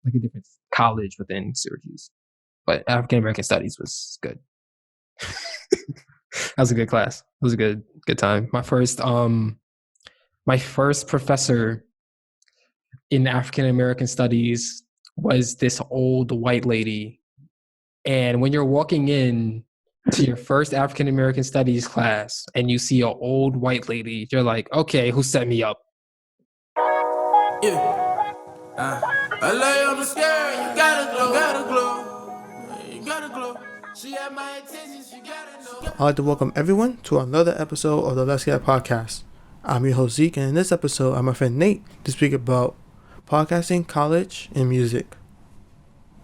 like a different college within Syracuse. But African American Studies was good. That was a good class. It was a good time. My first professor in African American Studies was this old white lady. And when you're walking in to your first African American Studies class and you see an old white lady, you're like, okay, who set me up? Yeah. I lay on the scale, you gotta glow. You gotta glow. She had my attention, she gotta know. I'd like to welcome everyone to another episode of the Let's Get podcast. I'm your host Zeke, and in this episode, I'm my friend Nate to speak about podcasting, college, and music.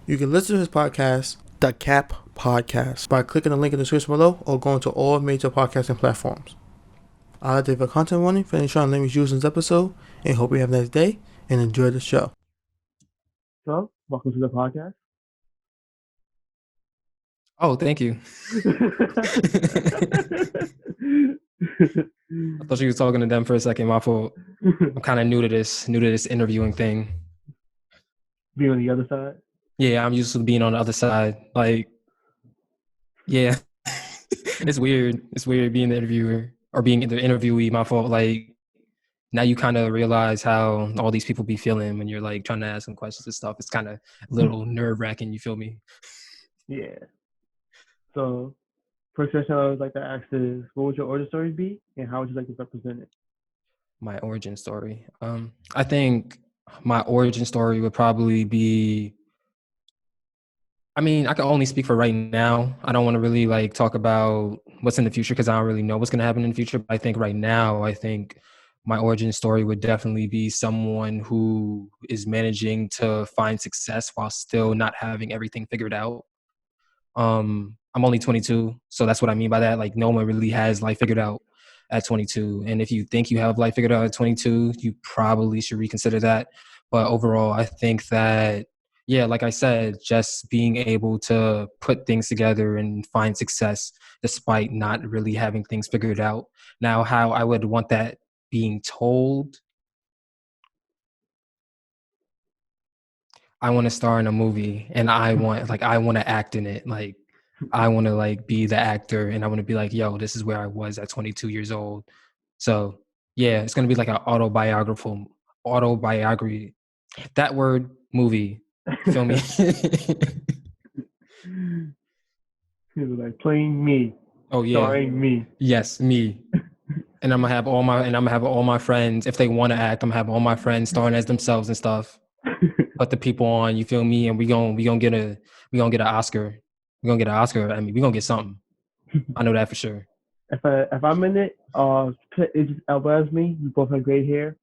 You can listen to his podcast, The Cap Podcast, by clicking the link in the description below or going to all major podcasting platforms. I'd like to give a content warning for any strong language used in this episode, and hope you have a nice day and enjoy the show. So, welcome to the podcast. Oh, thank you. I thought you were talking to them for a second. My fault. I'm kind of new to this interviewing thing. Being on the other side? Yeah, I'm used to being on the other side. Like, yeah, it's weird. It's weird being the interviewer or being the interviewee. My fault. Like, now you kind of realize how all these people be feeling when you're like trying to ask them questions and stuff. It's kind of a little nerve-wracking. You feel me? Yeah. So, first question I would like to ask is, what would your origin story be, and how would you like to represent it? My origin story. I think my origin story would probably be. I mean, I can only speak for right now. I don't want to really like talk about what's in the future because I don't really know what's going to happen in the future. But I think right now, my origin story would definitely be someone who is managing to find success while still not having everything figured out. I'm only 22, so that's what I mean by that. Like, no one really has life figured out at 22. And if you think you have life figured out at 22, you probably should reconsider that. But overall, I think that, yeah, like I said, just being able to put things together and find success despite not really having things figured out. Now, how I would want that being told, I want to star in a movie and I want to act in it. Like, I want to like be the actor and I want to be like, yo, this is where I was at 22 years old. So yeah, it's going to be like an autobiography, that word, movie. You feel me? Like playing me. Oh yeah. Starring me. Yes, me. And I'm gonna have all my friends, if they want to act, I'm gonna have all my friends starring as themselves and stuff. Put the people on, you feel me? And we gonna get an Oscar. We're gonna get an Oscar. I mean, we're gonna get something. I know that for sure. If I'm in it, it's just Elba as me. We both have great hair.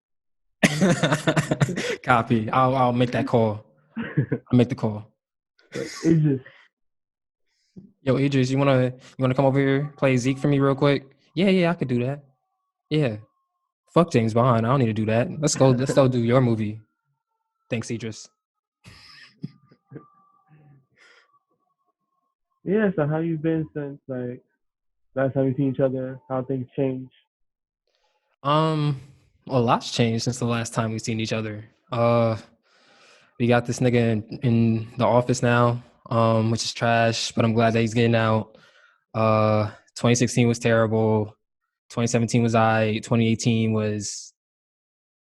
Copy. I'll make that call. I'll make the call. Idris. Yo, Idris, you wanna come over here, play Zeke for me real quick? Yeah, I could do that. Yeah. Fuck James Bond. I don't need to do that. Let's go do your movie. Thanks, Idris. Yeah, so how you been since like last time we seen each other? How things changed? Well, a lot's changed since the last time we've seen each other. We got this nigga in the office now, which is trash, but I'm glad that he's getting out. 2016 was terrible. 2017 was aight. 2018 was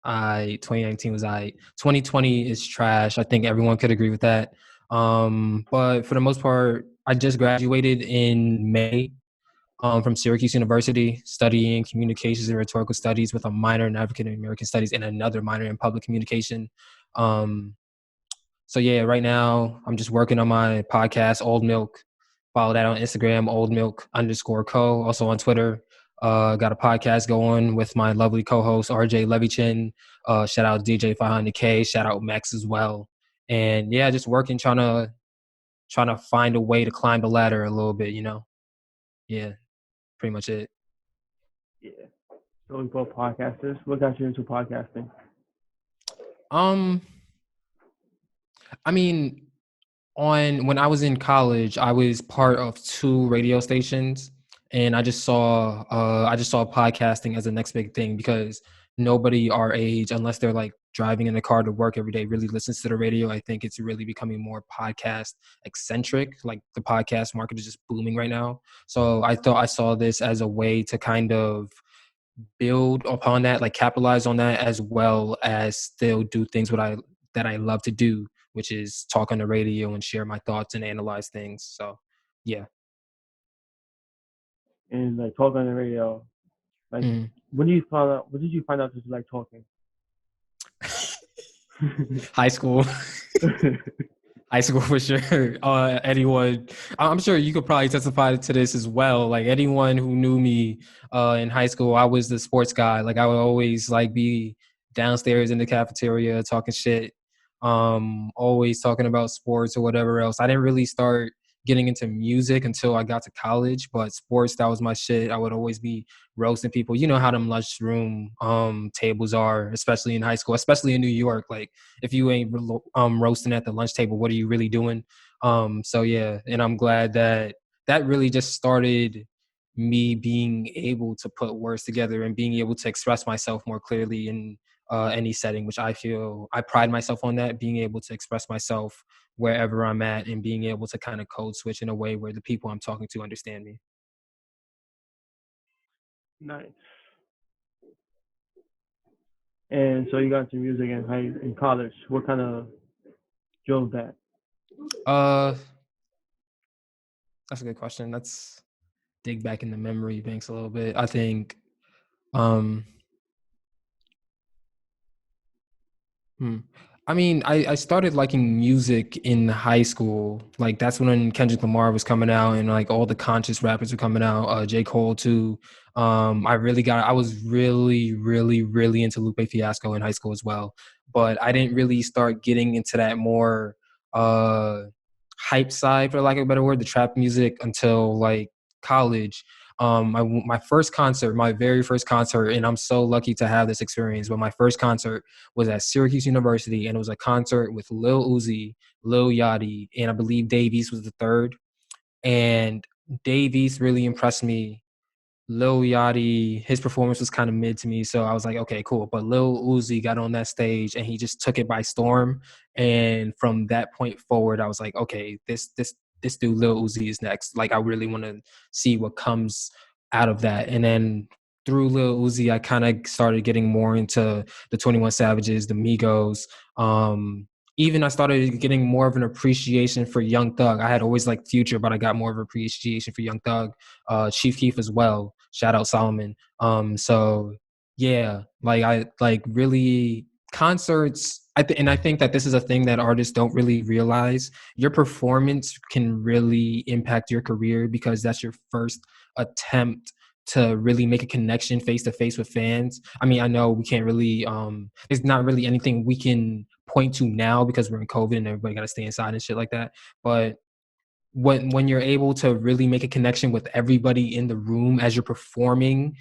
aight. 2019 was aight. 2020 is trash. I think everyone could agree with that. But for the most part, I just graduated in May from Syracuse University, studying communications and rhetorical studies with a minor in African American studies and another minor in public communication. So yeah, right now I'm just working on my podcast, OldMilk. Follow that on Instagram, OldMilk_co. Also on Twitter. Got a podcast going with my lovely co-host RJ Levychin. Shout out DJ 500K. Shout out Max as well. And yeah, just working, trying to find a way to climb the ladder a little bit, you know. Yeah, pretty much it. Yeah. So we both podcasters. What got you into podcasting? I mean, when I was in college, I was part of 2 radio stations, and I just saw podcasting as the next big thing because nobody our age, unless they're like driving in the car to work every day really listens to the radio. I think it's really becoming more podcast eccentric. Like the podcast market is just booming right now. So I thought I saw this as a way to kind of build upon that, like capitalize on that, as well as still do things that I love to do, which is talk on the radio and share my thoughts and analyze things. So yeah. And like talk on the radio. Like Mm. when did you find out that you like talking? High school. High school for sure. Anyone, I'm sure you could probably testify to this as well. Like anyone who knew me in high school, I was the sports guy. Like I would always like be downstairs in the cafeteria talking shit, always talking about sports or whatever else. I didn't really start getting into music until I got to college, but sports, that was my shit. I would always be roasting people. You know how them lunchroom tables are, especially in high school, especially in New York. Like if you ain't roasting at the lunch table, what are you really doing? So yeah, and I'm glad that really just started me being able to put words together and being able to express myself more clearly in any setting, which I feel I pride myself on that, being able to express myself wherever I'm at and being able to kind of code switch in a way where the people I'm talking to understand me. Nice. And so you got into music in college. What kind of drove that? That's a good question. Let's dig back in the memory banks a little bit. I think I mean, I started liking music in high school. Like that's when Kendrick Lamar was coming out and like all the conscious rappers were coming out. J. Cole too. I was really, really, really into Lupe Fiasco in high school as well. But I didn't really start getting into that more hype side, for lack of a better word, the trap music until like college. My first concert, my very first concert, and I'm so lucky to have this experience, but my first concert was at Syracuse University, and it was a concert with Lil Uzi, Lil Yachty, and I believe Dave East was the third. And Dave East really impressed me. Lil Yachty, his performance was kind of mid to me, so I was like, okay, cool. But Lil Uzi got on that stage and he just took it by storm. And from that point forward, I was like, okay, this dude Lil Uzi is next. Like, I really want to see what comes out of that. And then through Lil Uzi, I kind of started getting more into the 21 Savages, the Migos. Even I started getting more of an appreciation for Young Thug. I had always liked Future, but I got more of an appreciation for Young Thug, Chief Keef as well. Shout out Solomon. So yeah, like I like really concerts. And I think that this is a thing that artists don't really realize. Your performance can really impact your career because that's your first attempt to really make a connection face to face with fans. I mean, I know we can't really, there's not really anything we can point to now because we're in COVID and everybody got to stay inside and shit like that. But when you're able to really make a connection with everybody in the room as you're performing,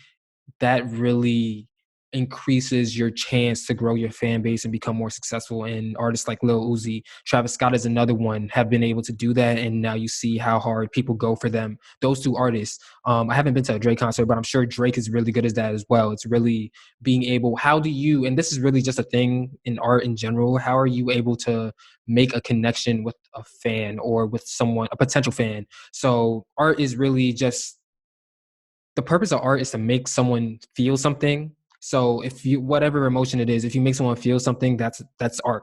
that really increases your chance to grow your fan base and become more successful. And artists like Lil Uzi, Travis Scott is another one, have been able to do that. And now you see how hard people go for them. Those two artists. I haven't been to a Drake concert, but I'm sure Drake is really good at that as well. It's really being able, how do you, and this is really just a thing in art in general, how are you able to make a connection with a fan or with someone, a potential fan? So art is really just, the purpose of art is to make someone feel something. So if you, whatever emotion it is, if you make someone feel something, that's art.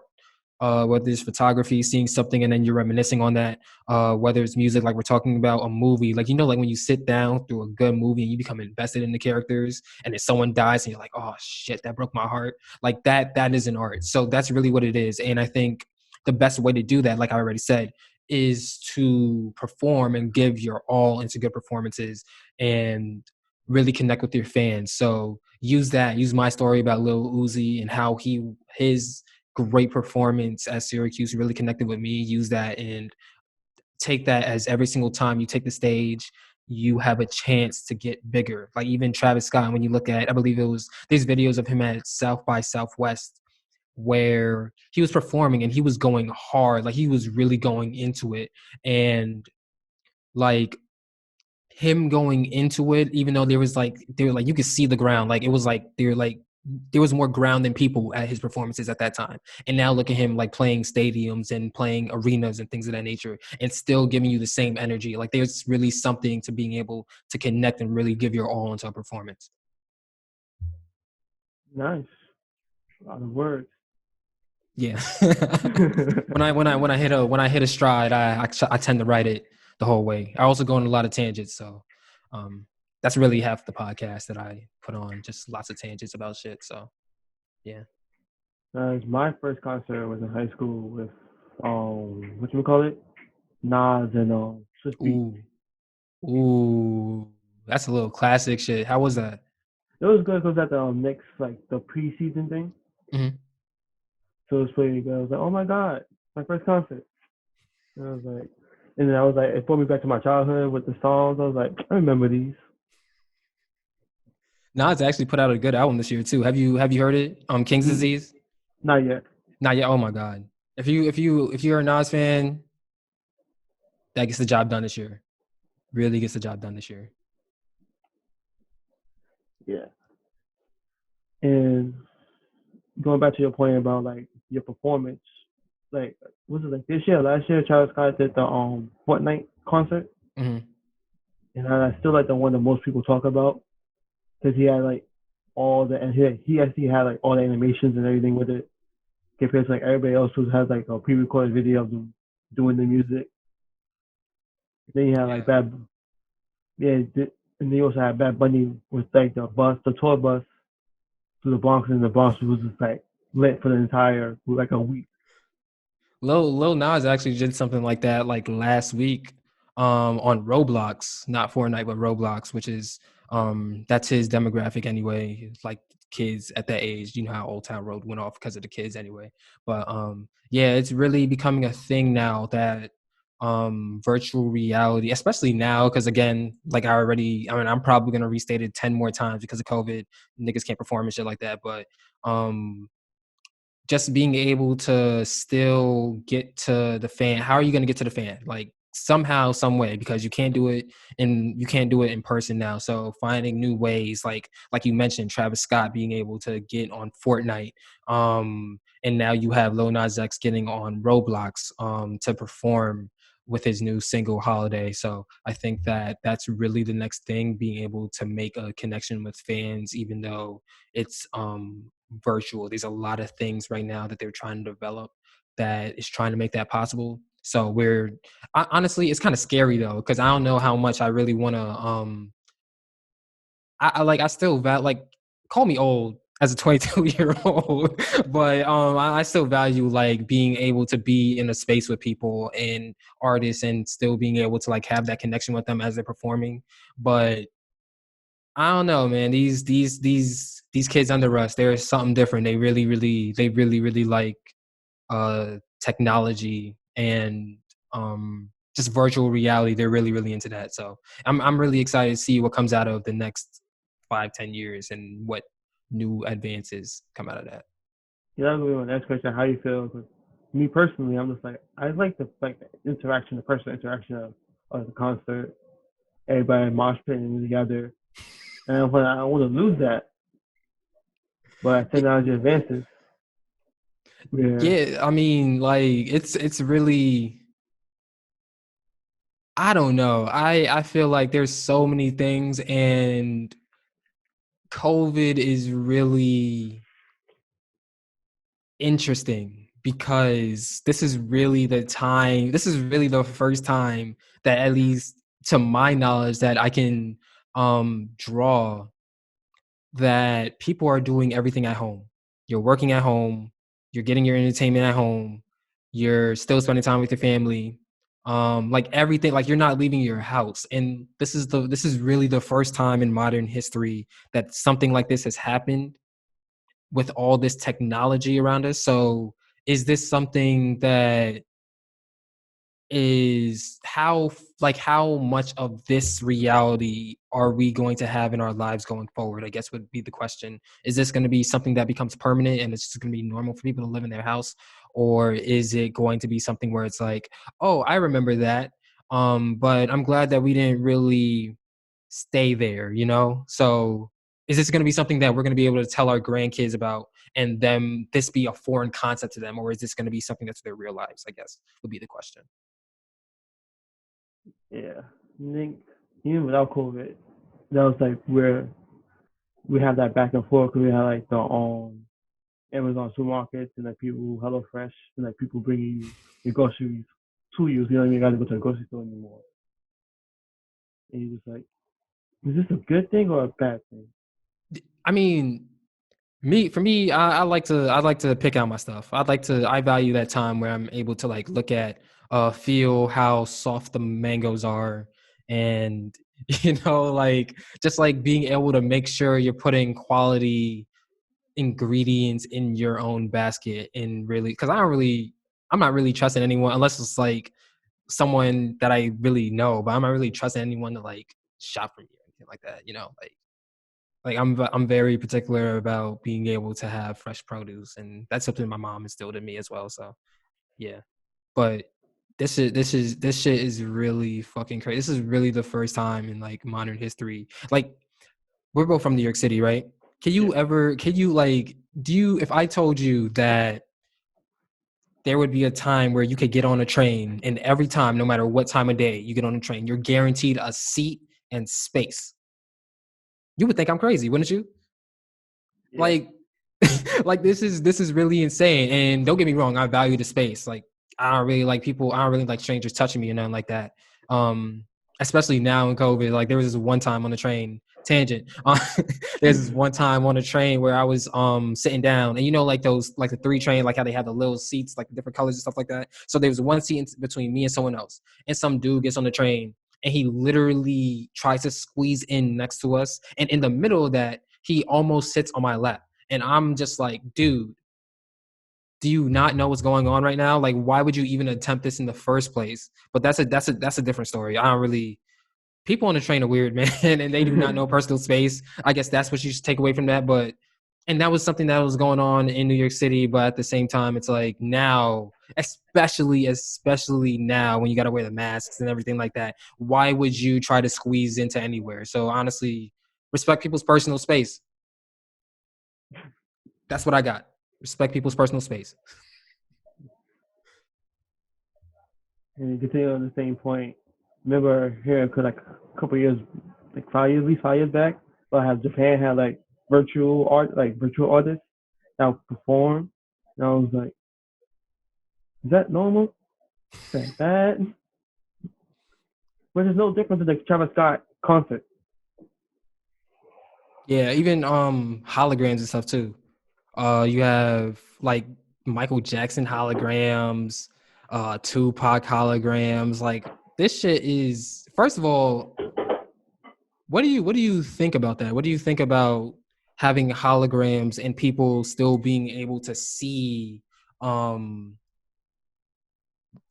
Whether it's photography, seeing something and then you're reminiscing on that, whether it's music, like we're talking about a movie, like, you know, like when you sit down through a good movie and you become invested in the characters and then someone dies and you're like, oh shit, that broke my heart. Like that is an art. So that's really what it is. And I think the best way to do that, like I already said, is to perform and give your all into good performances and really connect with your fans. So use my story about Lil Uzi and how his great performance at Syracuse really connected with me. Use that and take that as every single time you take the stage, you have a chance to get bigger. Like even Travis Scott, when you look at, I believe there's videos of him at South by Southwest where he was performing and he was going hard. Like he was really going into it. And like him going into it, even though they were like, you could see the ground. Like it was like, they were like there was more ground than people at his performances at that time. And now look at him like playing stadiums and playing arenas and things of that nature and still giving you the same energy. Like there's really something to being able to connect and really give your all into a performance. Nice. A lot of words. Yeah. when I hit a stride, I tend to write it the whole way. I also go on a lot of tangents, so that's really half the podcast that I put on, just lots of tangents about shit. So yeah. My first concert was in high school with what you call it, Nas and Swiss Beats. Ooh, that's a little classic shit. How was that? It was good because at the next like the preseason thing, Mm-hmm. so it was pretty good. I was like, oh my god, my first concert. And I was like, and then I was like, it brought me back to my childhood with the songs. I was like, I remember these. Nas actually put out a good album this year too. Have you heard it? King's Disease? Not yet. Not yet. Oh my god. If you're a Nas fan, that gets the job done this year. Really gets the job done this year. Yeah. And going back to your point about like your performance, like was it like this year, last year, Travis Scott did the Fortnite concert, Mm-hmm. and I still like the one that most people talk about because he had like all the and he actually had like all the animations and everything with it compared to like everybody else who has like a pre-recorded video of them doing the music. Then you had like Bad, and then you also had Bad Bunny with like the tour bus to the Bronx, and the Bronx was just like lit for the entire like a week. Lil Nas actually did something like that like last week on Roblox, not Fortnite, but Roblox, which is that's his demographic anyway. Like kids at that age, you know how Old Town Road went off because of the kids anyway. But yeah, it's really becoming a thing now that virtual reality, especially now, because again, like I'm probably gonna restate it 10 more times because of COVID. Niggas can't perform and shit like that. But just being able to still get to the fan. How are you going to get to the fan? Like somehow, some way, because you can't do it in person now. So finding new ways, like you mentioned, Travis Scott being able to get on Fortnite, and now you have Lil Nas X getting on Roblox to perform with his new single Holiday. So I think that that's really the next thing, being able to make a connection with fans, even though it's virtual. There's a lot of things right now that they're trying to develop that is trying to make that possible. So honestly, it's kind of scary though, because I don't know how much I really want to. I still like, call me old as a 22-year-old, but I still value like being able to be in a space with people and artists and still being able to like have that connection with them as they're performing. But I don't know, man. These kids under us, there's something different. They really like technology and just virtual reality. They're really into that. So I'm really excited to see what comes out of the next 5-10 years and what new advances come out of that. Yeah, that's really my next question. How you feel? Cause me personally, I'm just like I like the interaction, the personal interaction of the concert. Everybody mosh pitting together. And I want to lose that. But technology advances. Yeah, I mean, like it's really, I don't know. I feel like there's so many things, and COVID is really interesting because this is really the time. This is really the first time that, at least to my knowledge, that I can draw that people are doing everything at home. You're working at home, you're getting your entertainment at home, you're still spending time with your family. Like everything, like you're not leaving your house. And this is really the first time in modern history that something like this has happened with all this technology around us. So is this something that is how much of this reality are we going to have in our lives going forward, I guess would be the question. Is this going to be something that becomes permanent and it's just going to be normal for people to live in their house, or is it going to be something where it's like, oh, I remember that, but I'm glad that we didn't really stay there, you know? So is this going to be something that we're going to be able to tell our grandkids about and them this be a foreign concept to them, or is this going to be something that's their real lives, I guess, would be the question. Yeah, I think even without COVID, that was like where we had that back and forth because we had like the Amazon supermarkets and like people HelloFresh and like people bringing you your groceries to you. So you don't even got to go to the grocery store anymore. And you're just like, is this a good thing or a bad thing? I mean, for me, I like to pick out my stuff. I value that time where I'm able to like look at, feel how soft the mangoes are, and like just like being able to make sure you're putting quality ingredients in your own basket, and really, because I'm not really trusting anyone unless it's like someone that I really know, but I'm not really trusting anyone to like shop for me or anything like that. Like I'm very particular about being able to have fresh produce, and that's something my mom instilled in me as well. So yeah, but this shit is really fucking crazy. This is really the first time in like modern history. Like, we're both from New York City, right? If I told you that there would be a time where you could get on a train, and every time, no matter what time of day you get on a train, you're guaranteed a seat and space, you would think I'm crazy, wouldn't you? Yeah. Like, like this is really insane. And don't get me wrong, I value the space. Like, I don't really like strangers touching me or nothing like that. Especially now in COVID. Like, there was this one time on the train, tangent. There's this one time on a train where I was sitting down, and like those, like the 3 train, like how they have the little seats, like the different colors and stuff like that. So there was one seat between me and someone else, and some dude gets on the train, and he literally tries to squeeze in next to us, and in the middle of that, he almost sits on my lap. And I'm just like, dude, do you not know what's going on right now? Like, why would you even attempt this in the first place? But that's a different story. I don't really, people on the train are weird, man, and they do not know personal space. I guess that's what you should take away from that. And that was something that was going on in New York City, but at the same time, it's like now, especially now when you got to wear the masks and everything like that, why would you try to squeeze into anywhere? So honestly, respect people's personal space. That's what I got. Respect people's personal space. And to continue on the same point, remember here, cause like a couple years, like 5 years back, I have Japan had like virtual artists that would perform, and I was like, is that normal? Is that bad? But there's no difference in the Travis Scott concert. Yeah, even holograms and stuff too. You have like Michael Jackson holograms, Tupac holograms. Like, this shit is, first of all, what do you think about that? What do you think about having holograms and people still being able to see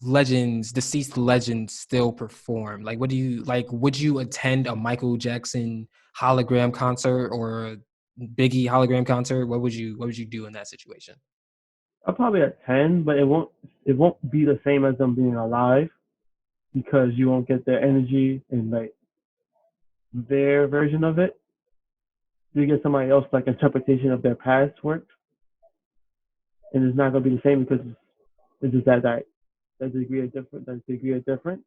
deceased legends still perform? Like, what do you like? Would you attend a Michael Jackson hologram concert or a Biggie hologram concert? What would you do in that situation? I'll probably attend, but it won't be the same as them being alive because you won't get their energy and like their version of it. You get somebody else like interpretation of their past work, and it's not gonna be the same because it's just that degree of difference.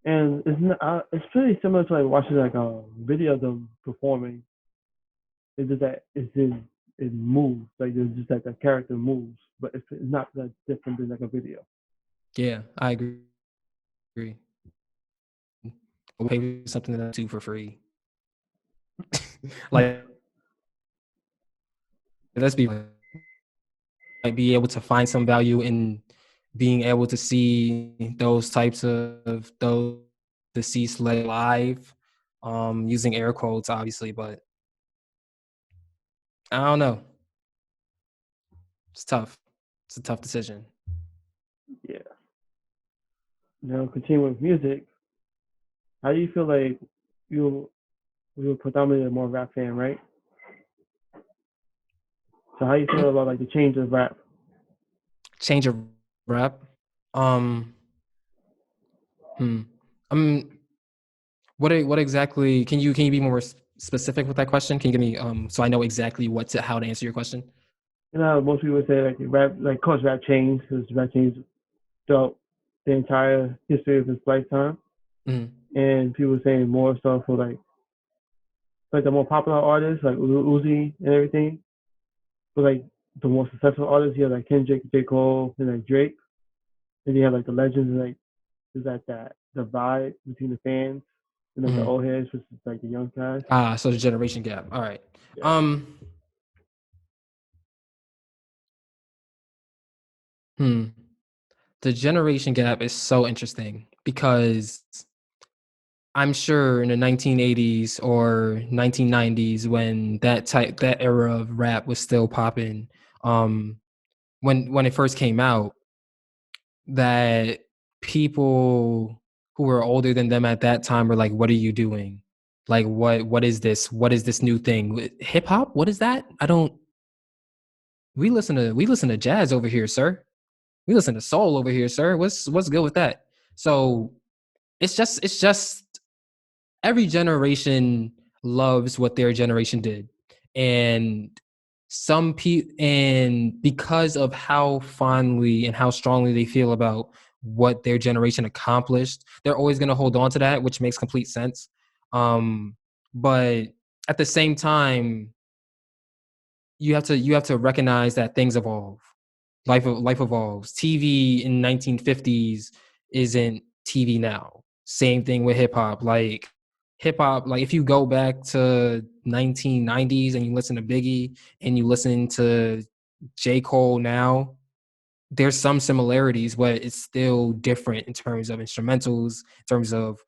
And it's pretty similar to like watching like a video of them performing. It's just that it moves like there's just like the character moves, but it's not that different than like a video. Yeah, I agree. We'll pay for something that I do for free. Like, let's be like, be able to find some value in being able to see those types of those deceased live, using air quotes, obviously, but I don't know. It's tough. It's a tough decision. Yeah. Now continuing with music, how do you feel like you you're predominantly more rap fan, right? So how do you feel about like the change of rap? Change of rap. Um, hmm. Um, what exactly? Can you be more specific with that question? Can you give me so I know exactly how to answer your question? You know, most people say like rap, like of course rap changed because rap changed throughout the entire history of his lifetime, Mm. and people were saying more stuff for like the more popular artists like Uzi and everything, but like the more successful artists, you have like Kendrick, J. Cole, and like Drake, and you have like the legends, and like there's like that divide between the fans and like the Mm. old heads versus like the young guys. So the generation gap. All right. Yeah. Um. Hmm. The generation gap is so interesting because I'm sure in the 1980s or 1990s when that era of rap was still popping, um, when it first came out, that people who were older than them at that time were like, "What are you doing? Like, what is this? What is this new thing? Hip hop? What is that? I don't. We listen to jazz over here, sir. We listen to soul over here, sir. What's good with that?" So it's just every generation loves what their generation did, and and because of how fondly and how strongly they feel about what their generation accomplished, they're always going to hold on to that, which makes complete sense. um but at the same time, you have to recognize that things evolve. Life evolves. TV in 1950s isn't TV now. Same thing with hip hop. Like if you go back to 1990s and you listen to Biggie and you listen to J. Cole now, there's some similarities, but it's still different in terms of instrumentals, in terms of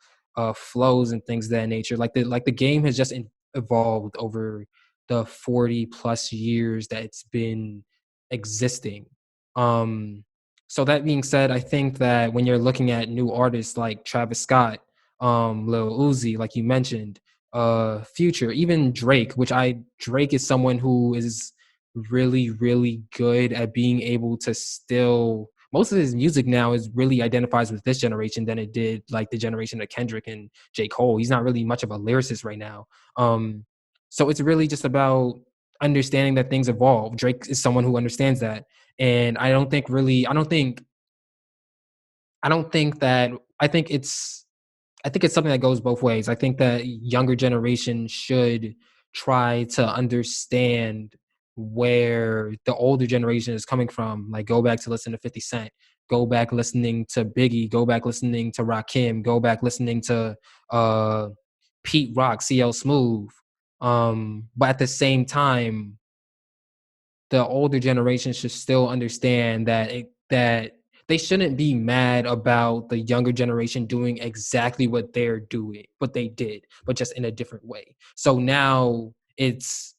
flows and things of that nature. Like the game has just evolved over the 40 plus years that it's been existing. Um, so that being said, I think that when you're looking at new artists like Travis Scott, Lil Uzi, like you mentioned, Future, even Drake, Drake is someone who is really, really good at being able to still, most of his music now is really identifies with this generation than it did like the generation of Kendrick and J. Cole. He's not really much of a lyricist right now. So it's really just about understanding that things evolve. Drake is someone who understands that. And I don't think that I think it's something that goes both ways. I think that younger generation should try to understand where the older generation is coming from. Like go back to listen to 50 Cent, go back listening to Biggie, go back listening to Rakim, go back listening to uh Pete Rock, CL Smooth. But at the same time, the older generation should still understand that they shouldn't be mad about the younger generation doing exactly what they did, but just in a different way. So now it's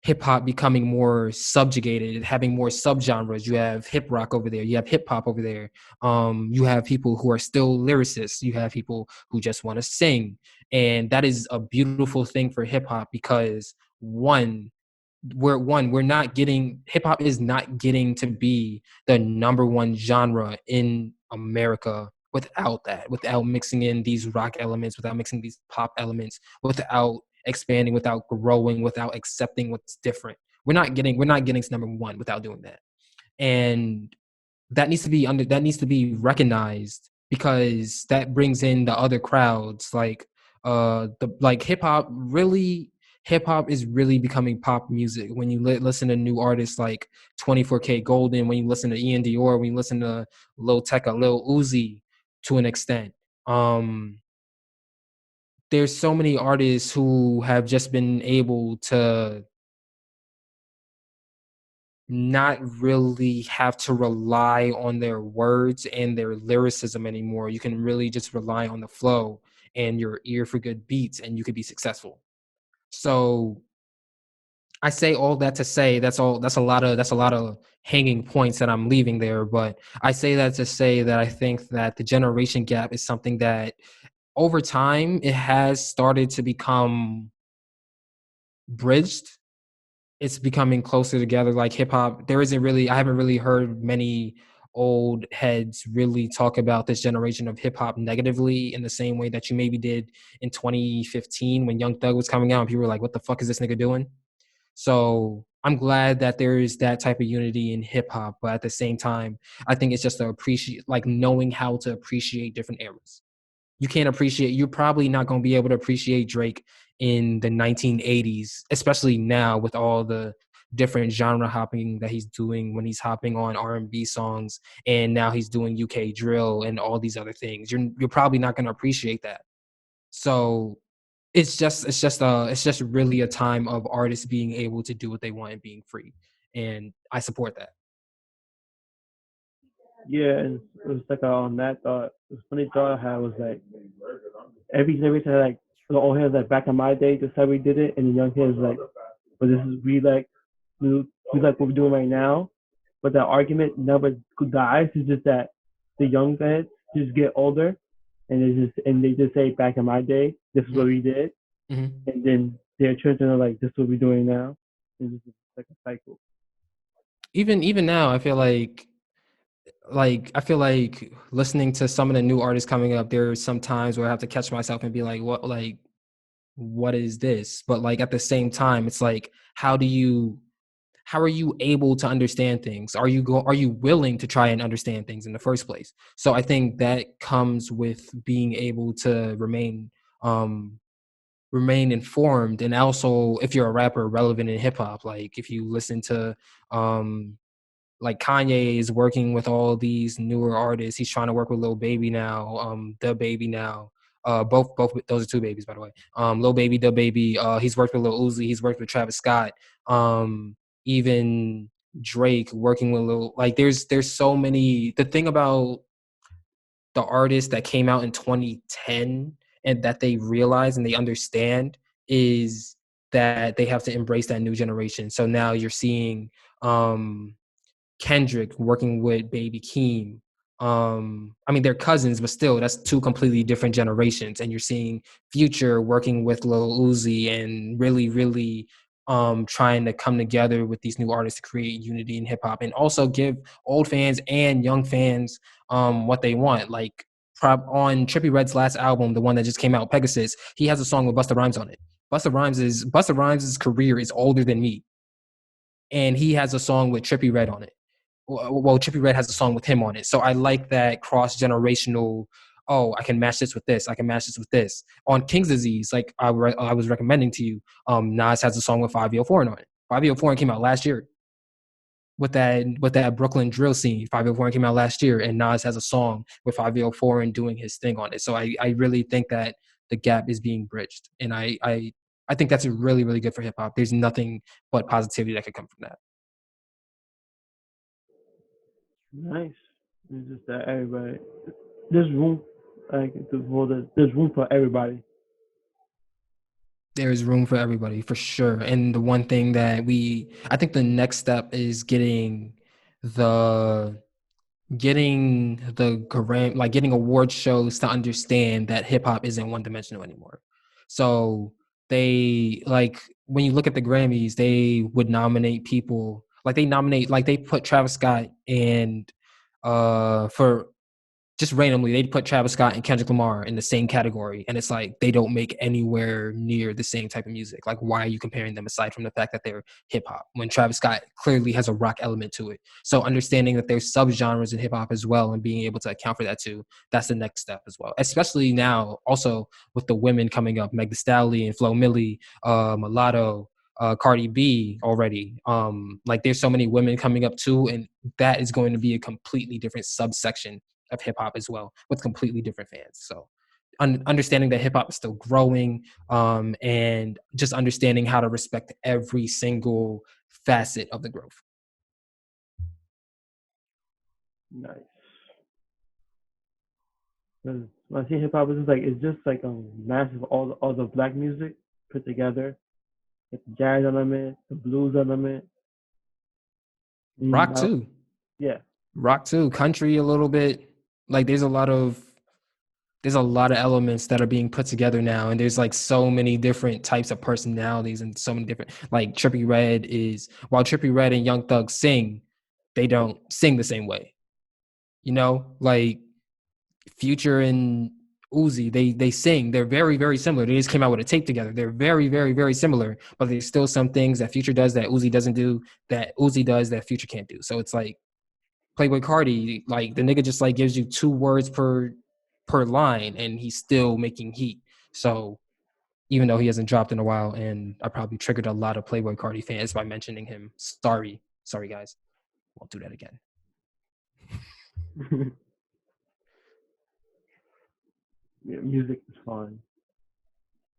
hip hop becoming more subjugated, having more subgenres. You have hip rock over there, you have hip hop over there. You have people who are still lyricists, you have people who just want to sing, and that is a beautiful thing for hip hop because we're not getting hip hop is not getting to be the number one genre in America without mixing in these rock elements, without mixing these pop elements, without expanding, without growing, without accepting what's different. We're not getting to number one without doing that. And that needs to be recognized because that brings in the other crowds the like hip hop is really becoming pop music when you listen to new artists like 24K Golden, when you listen to Ian Dior, when you listen to Lil Tecca, Lil Uzi to an extent. There's so many artists who have just been able to not really have to rely on their words and their lyricism anymore. You can really just rely on the flow and your ear for good beats, and you could be successful. So I say all that to say that's a lot of hanging points that I'm leaving there. But I say that to say that I think that the generation gap is something that over time it has started to become bridged. It's becoming closer together. Like hip hop, I haven't really heard many old heads really talk about this generation of hip hop negatively in the same way that you maybe did in 2015 when Young Thug was coming out and people were like, what the fuck is this nigga doing? So I'm glad that there is that type of unity in hip hop, but at the same time, I think it's just to appreciate, like knowing how to appreciate different eras. You're probably not going to be able to appreciate Drake in the 1980s, especially now with all the different genre hopping that he's doing when he's hopping on R&B songs, and now he's doing UK drill and all these other things. You're probably not going to appreciate that. So it's just really a time of artists being able to do what they want and being free, and I support that. Yeah, and it was like on that thought. The funny thought I had was like every generation had like the old heads like back in my day, just how we did it, and the young kids like, but this is we like what we're doing right now. But that argument never dies. It's just that the young heads just get older, and they just say back in my day, this is what we did, Mm-hmm. and then their children are like, this is what we're doing now, and it's just like a cycle. Even now, I feel like listening to some of the new artists coming up, there's some times where I have to catch myself and be like, what is this? But like at the same time, it's like, how are you able to understand things? Are you willing to try and understand things in the first place? So I think that comes with being able to remain informed, and also if you're a rapper relevant in hip hop, like if you listen to like Kanye is working with all these newer artists. He's trying to work with Lil Baby now, The Baby now. Both those are two babies, by the way. Lil Baby, The Baby. He's worked with Lil Uzi. He's worked with Travis Scott. Even Drake working with Lil. Like there's so many. The thing about the artists that came out in 2010 and that they realize and they understand is that they have to embrace that new generation. So now you're seeing Kendrick working with Baby Keem. I mean, they're cousins, but still, that's two completely different generations. And you're seeing Future working with Lil Uzi and really, really trying to come together with these new artists to create unity in hip hop and also give old fans and young fans what they want. Like on Trippie Redd's last album, the one that just came out, Pegasus, he has a song with Busta Rhymes on it. Busta Rhymes' career is older than me, and he has a song with Trippie Redd on it. Well, Trippie Redd has a song with him on it. So I like that cross-generational, oh, I can match this with this. I can match this with this. On King's Disease, like I was recommending to you, Nas has a song with 504 on it. 504 came out last year with that Brooklyn drill scene. 504 came out last year, and Nas has a song with 504 and doing his thing on it. So I really think that the gap is being bridged. And I think that's really, really good for hip-hop. There's nothing but positivity that could come from that. Nice. It's just that everybody, there's room, there's room for everybody. There is room for everybody, for sure. And the one thing that I think the next step is getting getting award shows to understand that hip hop isn't one dimensional anymore. So they, like, when you look at the Grammys, they would nominate people, like they put Travis Scott and for just randomly, they'd put Travis Scott and Kendrick Lamar in the same category. And it's like, they don't make anywhere near the same type of music. Like, why are you comparing them aside from the fact that they're hip hop when Travis Scott clearly has a rock element to it? So understanding that there's subgenres in hip hop as well and being able to account for that too, that's the next step as well. Especially now, also with the women coming up, Meg Thee Stallion, Flo Milli, Mulatto, Cardi B already. Like there's so many women coming up too, and that is going to be a completely different subsection of hip hop as well, with completely different fans. So understanding that hip hop is still growing, and just understanding how to respect every single facet of the growth. Nice. Because when I see hip hop, it's just like a massive all the black music put together. It's the jazz element, the blues element, rock too. Yeah, rock too. Country a little bit. Like there's a lot of elements that are being put together now, and there's like so many different types of personalities and so many different, like while Trippie Redd and Young Thug sing, they don't sing the same way. You know, like Future and Uzi, they sing. They're very, very similar. They just came out with a tape together. They're very, very, very similar. But there's still some things that Future does that Uzi doesn't do, that Uzi does that Future can't do. So it's like Playboy Cardi, like the nigga just like gives you 2 words per line, and he's still making heat. So even though he hasn't dropped in a while, and I probably triggered a lot of Playboy Cardi fans by mentioning him. Sorry guys, won't do that again. Yeah, music is fun.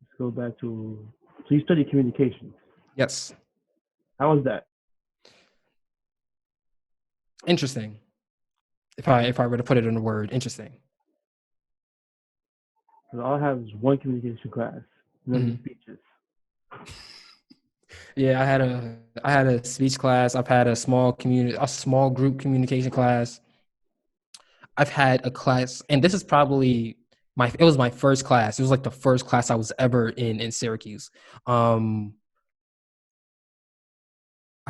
Let's go back to. So you study communications. Yes, How was that? interesting. If I were to put it in a word, interesting. Because all I have is one communication class, and then the speeches. Yeah, I had a speech class. I've had a small group communication class. I've had a class, and this is probably it was my first class. It was like the first class I was ever in Syracuse. I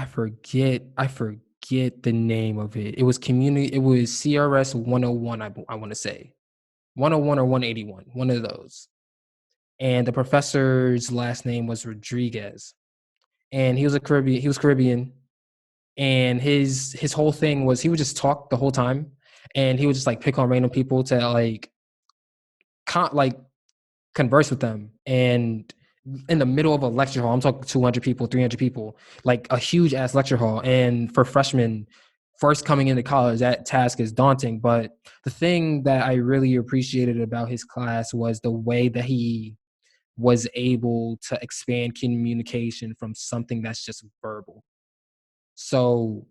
forget the name of it. It was CRS 101, I want to say. 101 or 181, one of those. And the professor's last name was Rodriguez. And he was Caribbean. And his whole thing was he would just talk the whole time, and he would just like pick on random people to like converse with them. And in the middle of a lecture hall, I'm talking 200 people, 300 people, like a huge ass lecture hall. And for freshmen first coming into college, that task is daunting. But the thing that I really appreciated about his class was the way that he was able to expand communication from something that's just verbal. So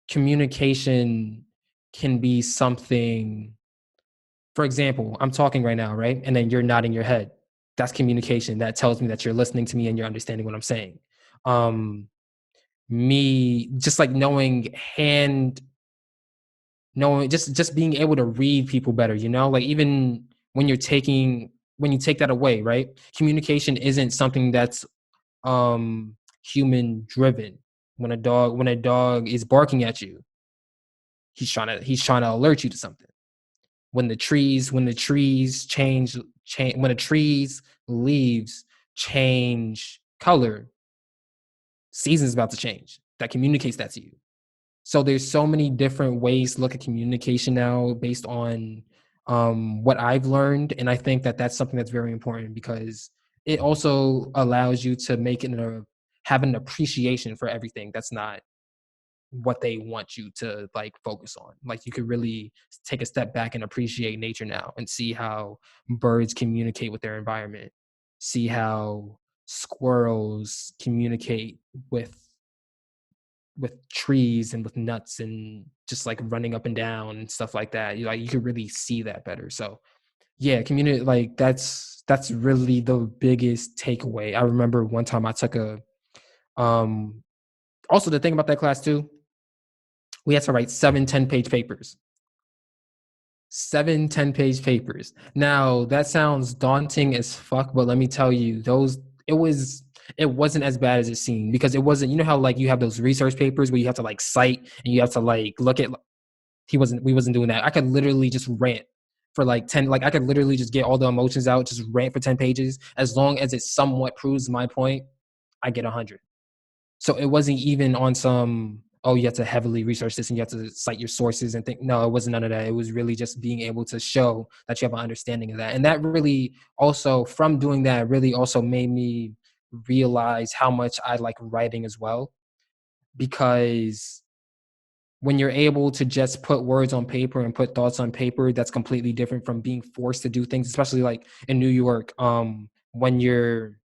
communication can be something, for example, I'm talking right now, right? And then you're nodding your head. That's communication. That tells me that you're listening to me and you're understanding what I'm saying. Me just like just being able to read people better, you know, like even when you take that away, right? Communication isn't something that's human driven. When a dog is barking at you, he's trying to alert you to something. When the trees leaves change color, season's about to change. That communicates that to you. So there's so many different ways to look at communication now based on what I've learned. And I think that that's something that's very important because it also allows you to have an appreciation for everything that's not what they want you to like focus on. Like you could really take a step back and appreciate nature now and see how birds communicate with their environment, see how squirrels communicate with trees and with nuts and just like running up and down and stuff like that. You could really see that better. So yeah, community, like that's really the biggest takeaway. I remember one time I took also the thing about that class too, we had to write 7 10-page papers. 7 10-page papers. Now that sounds daunting as fuck, but let me tell you, it wasn't as bad as it seemed because it wasn't, you know how like you have those research papers where you have to like cite and you have to like look at, we wasn't doing that. I could literally just rant for like 10, like I could literally just get all the emotions out, just rant for 10 pages. As long as it somewhat proves my point, I get 100. So it wasn't even on some, oh, you have to heavily research this and you have to cite your sources and think. No, it wasn't none of that. It was really just being able to show that you have an understanding of that. And that really also, from doing that, really also made me realize how much I like writing as well. Because when you're able to just put words on paper and put thoughts on paper, that's completely different from being forced to do things, especially like in New York, when you're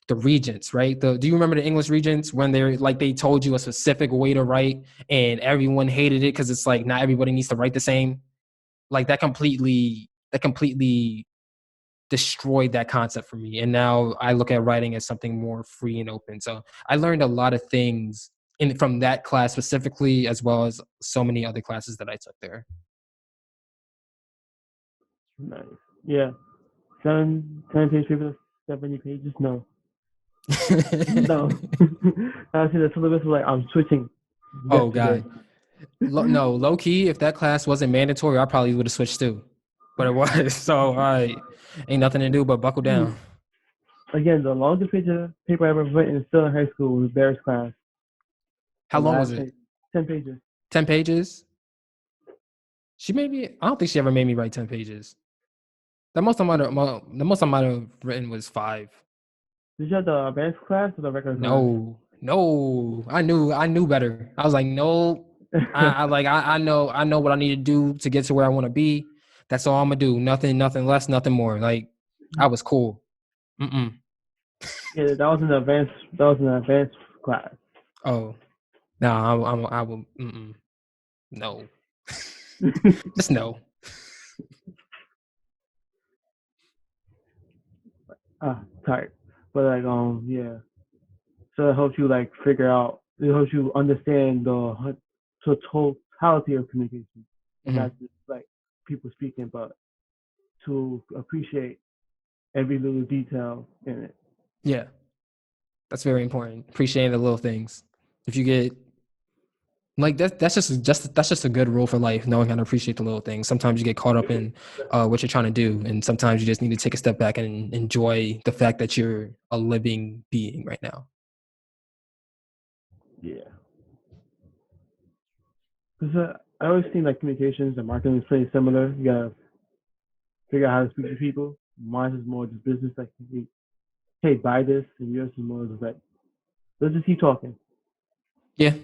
the regents, right? Do you remember the English regents when they told you a specific way to write and everyone hated it because it's like not everybody needs to write the same? Like that completely destroyed that concept for me. And now I look at writing as something more free and open. So I learned a lot of things from that class specifically, as well as so many other classes that I took there. Nice. Yeah. 10-page paper, 70 pages? No. No. I see the syllabus was like, I'm switching. Oh, God. No, low key, if that class wasn't mandatory, I probably would have switched too. But it was. So, all right. Ain't nothing to do but buckle down. Again, the longest paper I ever written still in high school was Bear's class. How The long was last it? 10 pages. 10 pages? She made me, I don't think she ever made me write 10 pages. The most I might have written was 5. Did you have the advanced class or the regular class? No. I knew better. I was like, no. I know what I need to do to get to where I want to be. That's all I'm gonna do. Nothing less, nothing more. Like, I was cool. Mm-mm. Yeah, that was an advanced. That was an advanced class. Oh, no, I will. Mm-mm. No, just no. Tight. But like, yeah. So it helps you like figure out. It helps you understand the totality of communication, and Mhm. not just like people speaking, but to appreciate every little detail in it. Yeah, that's very important. Appreciating the little things. If you get like that's just a good rule for life. Knowing how to appreciate the little things. Sometimes you get caught up in what you're trying to do, and sometimes you just need to take a step back and enjoy the fact that you're a living being right now. Yeah. Because I always think like communications and marketing is pretty similar. You gotta figure out how to speak to people. Mine is more just business, like, hey, buy this, and yours is more just like, let's just keep talking. Yeah.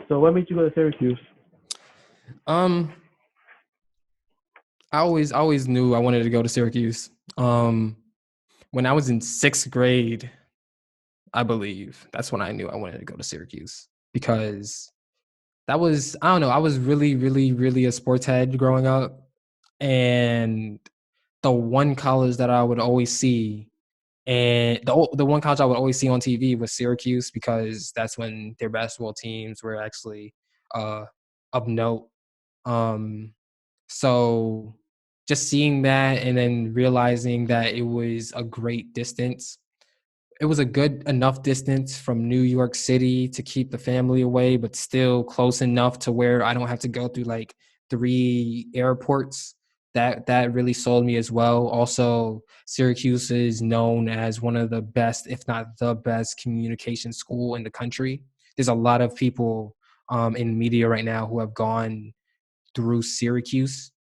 So, what made you go to Syracuse? Um, I always knew I wanted to go to Syracuse. When I was in 6th grade, I believe that's when I knew I wanted to go to Syracuse because that was, I don't know, I was really a sports head growing up. And the one college that I would always see, and the one college I would always see on TV was Syracuse because that's when their basketball teams were actually of note. Um, so just seeing that and then realizing that it was a great distance, it was a good enough distance from New York City to keep the family away, but still close enough to where I don't have to go through like 3 airports. That really sold me as well. Also, Syracuse is known as one of the best, if not the best, communication school in the country. There's a lot of people in media right now who have gone through Syracuse.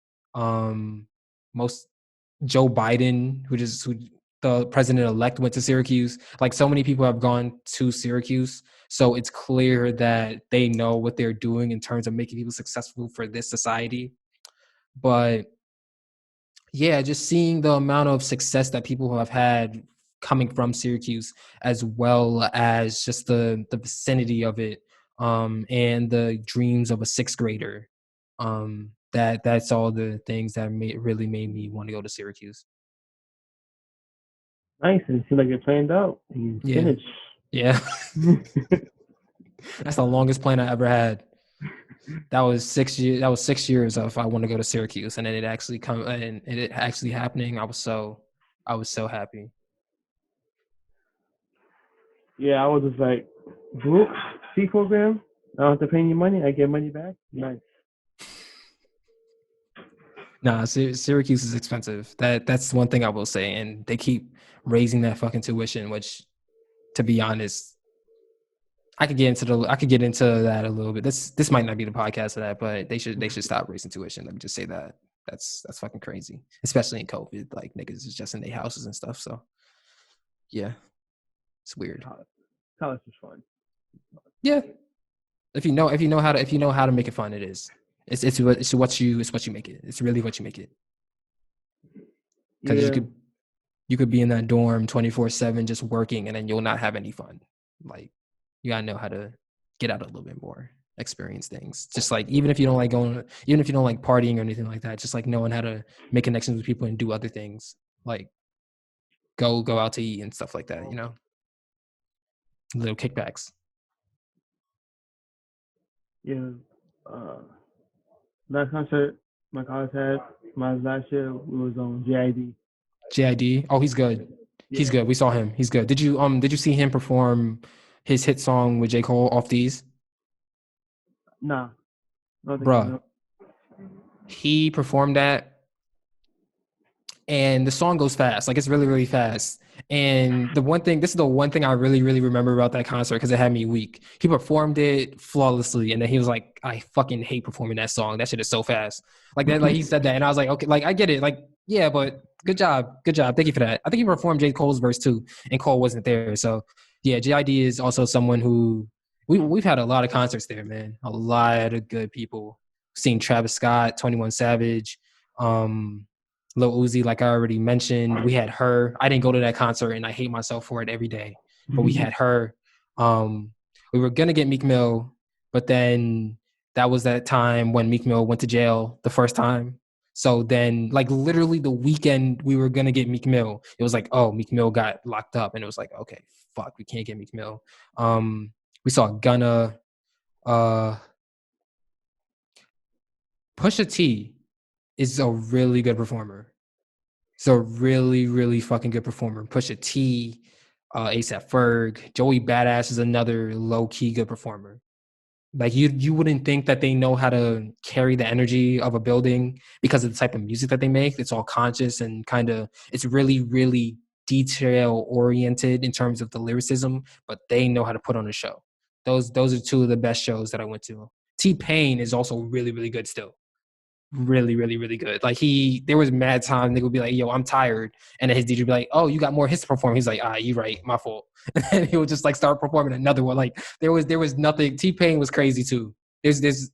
Most Joe Biden, who the president elect went to Syracuse. Like so many people have gone to Syracuse. So it's clear that they know what they're doing in terms of making people successful for this society. But yeah, just seeing the amount of success that people have had coming from Syracuse, as well as just the vicinity of it, and the dreams of a 6th grader. That's all the things that really made me want to go to Syracuse. Nice, and it seemed like it planned out. And you Yeah. finished. Yeah. That's the longest plan I ever had. That was 6 years. That was 6 years of I want to go to Syracuse, and then it actually come and it actually happening. I was so happy. Yeah, I was just like, group C program. I don't have to pay any money. I get money back. Nice. Nah, Syracuse is expensive. That's one thing I will say, and they keep raising that fucking tuition. Which, to be honest, I could get into that a little bit. This might not be the podcast for that, but they should stop raising tuition. Let me just say that. That's fucking crazy, especially in COVID. Like niggas is just in their houses and stuff. So yeah, it's weird. College was fun. Yeah, if you know how to make it fun, it is. It's what you make it. It's really what you make it. Because Yeah. you could be in that dorm 24/7 just working, and then you'll not have any fun. Like you gotta know how to get out a little bit more, experience things. Just like even if you don't like partying or anything like that, just like knowing how to make connections with people and do other things, like go out to eat and stuff like that. Little kickbacks. Yeah. Last concert my college had, my last year, was on JID. JID. Oh, he's good. He's Yeah. good. We saw him. He's good. Did you see him perform his hit song with J. Cole, Off These? Nah. I don't think I Bruh, know. he performed that, and the song goes fast. Like, it's really, really fast. And this is the one thing I really, really remember about that concert, because it had me weak. He performed it flawlessly, and then he was like, I fucking hate performing that song. That shit is so fast. Like that, like he said that, and I was like, okay, like I get it. Like, yeah, but good job. Good job. Thank you for that. I think he performed J. Cole's verse too, and Cole wasn't there. So yeah, JID is also someone who we've had a lot of concerts there, man. A lot of good people. Seen Travis Scott, 21 Savage, Lil Uzi, like I already mentioned. We had her. I didn't go to that concert, and I hate myself for it every day. But we had her. We were gonna get Meek Mill, but then that was that time when Meek Mill went to jail the first time. So then, like literally the weekend we were gonna get Meek Mill, it was like, oh, Meek Mill got locked up, and it was like, okay, fuck, we can't get Meek Mill. We saw Gunna, Pusha T is a really good performer. He's a really, really fucking good performer. Pusha T, ASAP Ferg, Joey Badass is another low key good performer. Like you wouldn't think that they know how to carry the energy of a building because of the type of music that they make. It's all conscious and kind of it's really, really detail oriented in terms of the lyricism, but they know how to put on a show. Those are two of the best shows that I went to. T-Pain is also really, really good still. Really, really, really good. Like there was mad time they would be like, yo, I'm tired. And then his DJ would be like, oh, you got more hits to perform. He's like, you right, my fault. And then he would just like start performing another one. Like there was nothing. T-Pain was crazy too.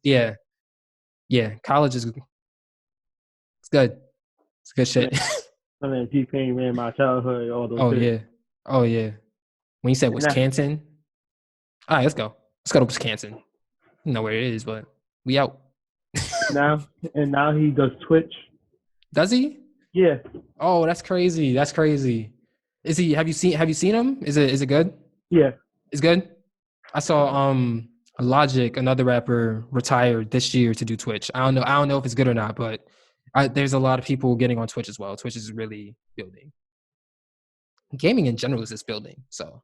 Yeah. College is it's good. It's good shit. I mean, T-Pain ran my childhood, all those Oh shit. yeah. Oh yeah. When you said And Wisconsin, all right, let's go. Let's go to Wisconsin. You know where it is, but we out. now he does Twitch. Does he? Yeah. Oh, that's crazy. That's crazy. Is he? Have you seen him? Is it good? Yeah. It's good. I saw Logic, another rapper, retired this year to do Twitch. I don't know if it's good or not, but there's a lot of people getting on Twitch as well. Twitch is really building. Gaming in general is just building, so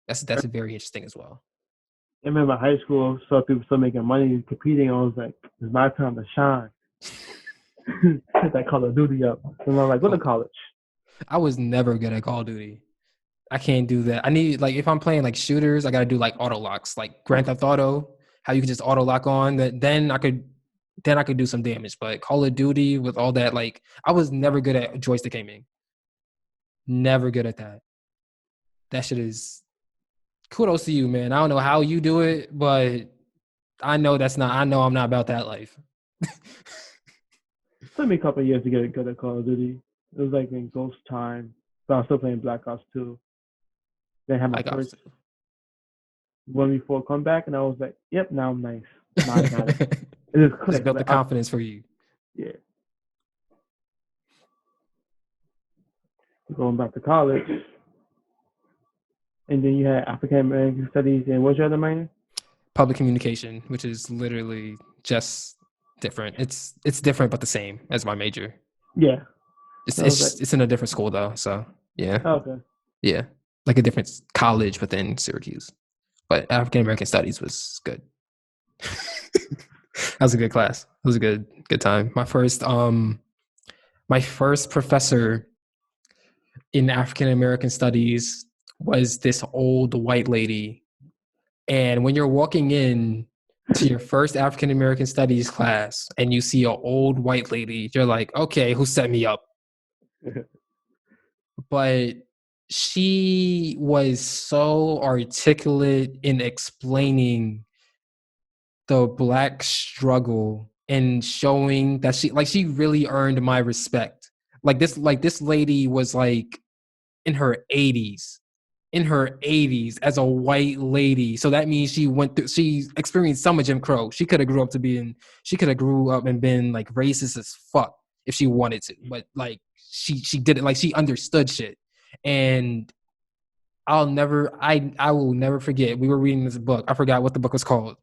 that's very interesting as well. I remember high school, saw people still making money competing. I was like, it's my time to shine. Hit that Call of Duty up. And I'm like, go to college. I was never good at Call of Duty. I can't do that. I need, like, if I'm playing like shooters, I gotta do like auto locks, like Grand Theft Auto, how you can just auto lock on. Then I could do some damage. But Call of Duty with all that, like, I was never good at joystick aiming. Never good at that. That shit is kudos to you, man. I don't know how you do it, but I know I'm not about that life. It took me a couple of years to get good at Call of Duty. It was like in Ghost Time, but I was still playing Black Ops 2. Then I had my first one before comeback, and I was like, yep, now I'm nice. Now I got it. It just built the confidence for you. Yeah. Going back to college. And then you had African American Studies, and what's your other minor? Public communication, which is literally just different. It's different but the same as my major. Yeah. It's in a different school though, so yeah. Okay. Yeah, like a different college within Syracuse, but African American Studies was good. That was a good class. It was a good time. My first professor in African American Studies was this old white lady, and when you're walking in to your first African American Studies class and you see an old white lady, you're like, okay, who set me up? But she was so articulate in explaining the Black struggle and showing that she really earned my respect. Like this lady was like in her 80s as a white lady. So that means she experienced some of Jim Crow. She could have grew up and been like racist as fuck if she wanted to. But like she did it, like she understood shit. And I will never forget. We were reading this book. I forgot what the book was called.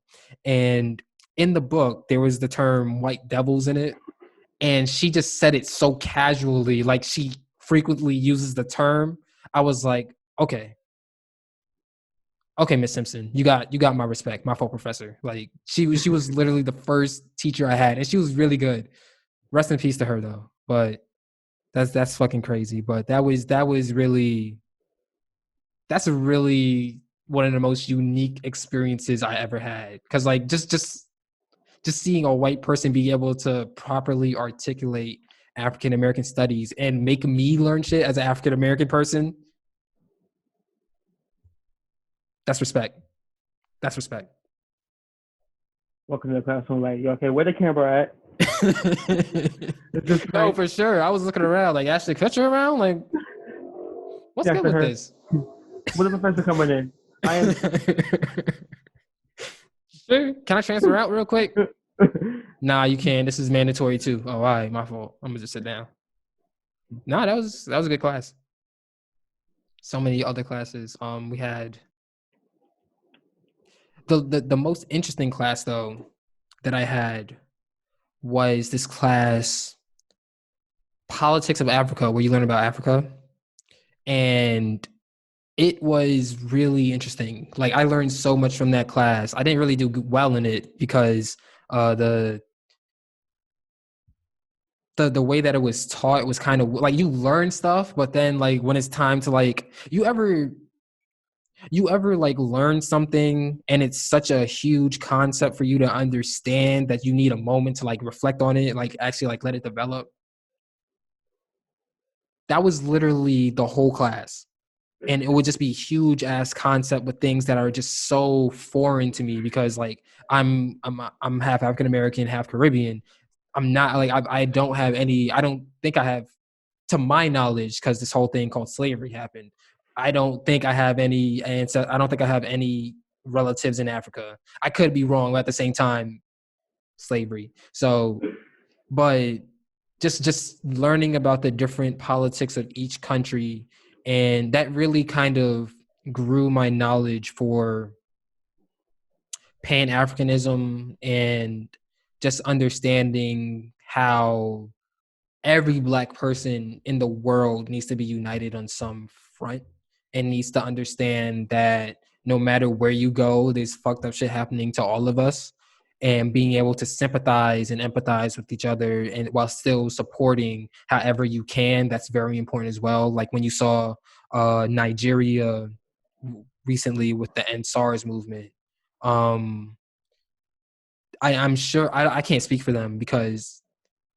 And in the book, there was the term white devils in it. And she just said it so casually, like she frequently uses the term. I was like, okay, Miss Simpson, you got my respect, my full professor. Like she was literally the first teacher I had, and she was really good. Rest in peace to her though. But that's fucking crazy. But that's really one of the most unique experiences I ever had. Cause like just seeing a white person be able to properly articulate African American studies and make me learn shit as an African American person. That's respect. That's respect. Walking to the classroom like, yo, okay, where the camera at? No, for sure. I was looking around like, Ashley, cut you around? Like, what's good with her. this? What the professor coming in? I am. Sure. Can I transfer out real quick? Nah, you can. This is mandatory too. Oh, all right, my fault. I'm gonna just sit down. Nah, that was a good class. So many other classes. We had the most interesting class though that I had was this class, Politics of Africa, where you learn about Africa. And it was really interesting. Like I learned so much from that class. I didn't really do well in it because the way that it was taught was kind of like you learn stuff, but then like when it's time to like you ever like learn something and it's such a huge concept for you to understand that you need a moment to like reflect on it, like actually like let it develop. That was literally the whole class. And it would just be huge ass concept with things that are just so foreign to me because like I'm half African American, half Caribbean. I'm not like I don't have any. I don't think I have, to my knowledge, because this whole thing called slavery happened. I don't think I have any I don't think I have any relatives in Africa. I could be wrong, but at the same time, slavery. So, but just learning about the different politics of each country, and that really kind of grew my knowledge for Pan-Africanism and just understanding how every Black person in the world needs to be united on some front and needs to understand that no matter where you go, there's fucked up shit happening to all of us, and being able to sympathize and empathize with each other and while still supporting however you can, that's very important as well. Like when you saw Nigeria recently with the End SARS movement, I'm sure I can't speak for them because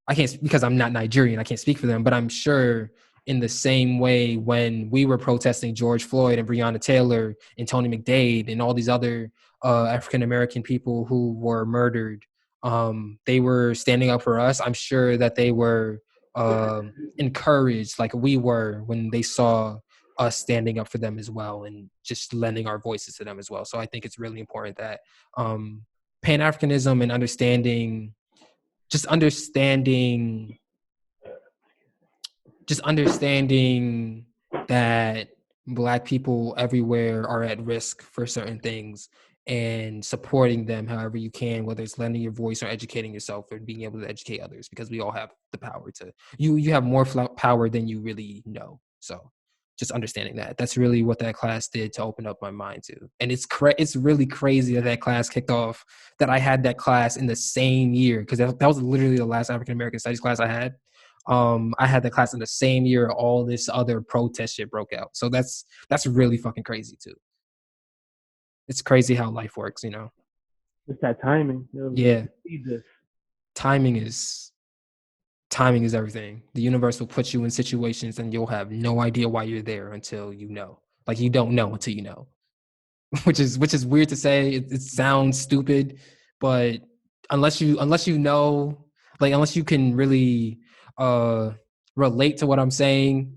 I'm not Nigerian. I can't speak for them, but I'm sure in the same way when we were protesting George Floyd and Breonna Taylor and Tony McDade and all these other African American people who were murdered, they were standing up for us. I'm sure that they were encouraged, like we were, when they saw us standing up for them as well and just lending our voices to them as well. So I think it's really important that Pan-Africanism and understanding that Black people everywhere are at risk for certain things, and supporting them however you can, whether it's lending your voice or educating yourself or being able to educate others, because we all have the power to, you have more power than you really know. So just understanding that's really what that class did to open up my mind to. And it's really crazy that class kicked off, that I had that class in the same year, because that was literally the last African American studies class I had. I had the class in the same year all this other protest shit broke out. So that's really fucking crazy too. It's crazy how life works, you know. It's that timing. Yeah. Timing is everything. The universe will put you in situations and you'll have no idea why you're there until you know. Like you don't know until you know. which is weird to say. It sounds stupid, but unless you know, like unless you can really relate to what I'm saying,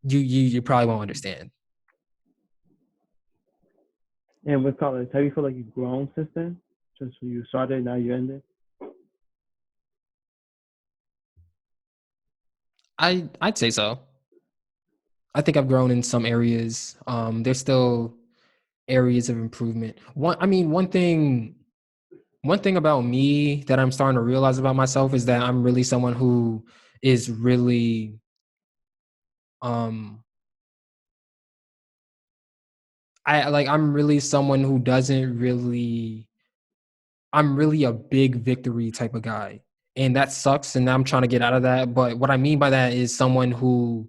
you probably won't understand. And with college, have you feel like you've grown since then? Since you started, now you ended? I'd say so. I think I've grown in some areas. There's still areas of improvement. One thing about me that I'm starting to realize about myself is that I'm really someone who is really I'm really someone who doesn't really. I'm really a big victory type of guy, and that sucks. And I'm trying to get out of that. But what I mean by that is someone who,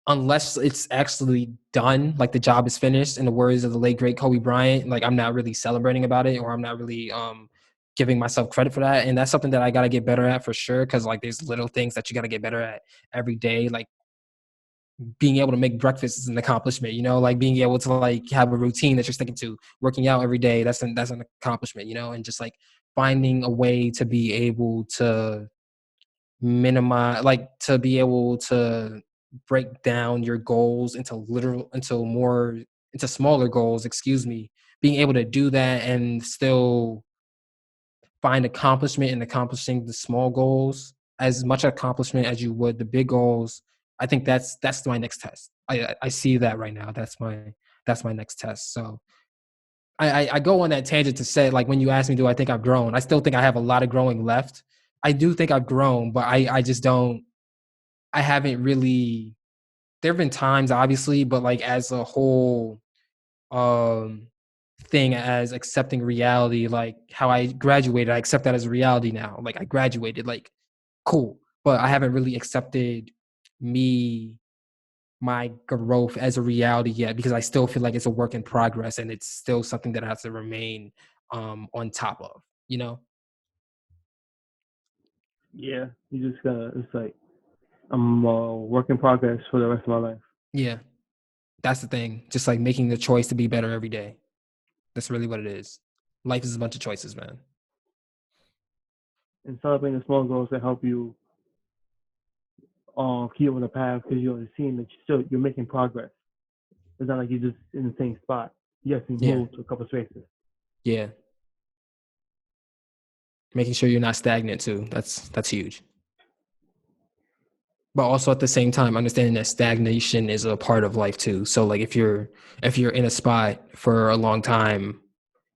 unless it's actually done, like the job is finished, in the words of the late great Kobe Bryant, like I'm not really celebrating about it, or I'm not really giving myself credit for that. And that's something that I got to get better at for sure, because like there's little things that you got to get better at every day, like being able to make breakfast is an accomplishment, like being able to like have a routine that you're sticking to, working out every day, that's an accomplishment, and just like finding a way to be able to minimize, like to be able to break down your goals into smaller goals, excuse me, being able to do that and still find accomplishment in accomplishing the small goals, as much accomplishment as you would the big goals. I think that's my next test. I see that right now. That's my next test. So I go on that tangent to say, like, when you ask me, do I think I've grown? I still think I have a lot of growing left. I do think I've grown, but I just don't. I haven't really. There have been times, obviously, but like as a whole, um, thing, as accepting reality, like how I graduated, I accept that as reality now. Like I graduated, like cool, but I haven't really accepted me my growth as a reality yet, because I still feel like it's a work in progress and it's still something that has to remain on top of, Yeah, you just gotta. It's like I'm a work in progress for the rest of my life. Yeah, that's the thing. Just like making the choice to be better every day. That's really what it is. Life is a bunch of choices, man. And celebrating the small goals that help you keep on the path, because you're seeing that you're making progress. It's not like you're just in the same spot. Yes, you Yeah. move to a couple spaces. Yeah. Making sure you're not stagnant too. That's huge. But also at the same time, understanding that stagnation is a part of life too. So like if you're in a spot for a long time,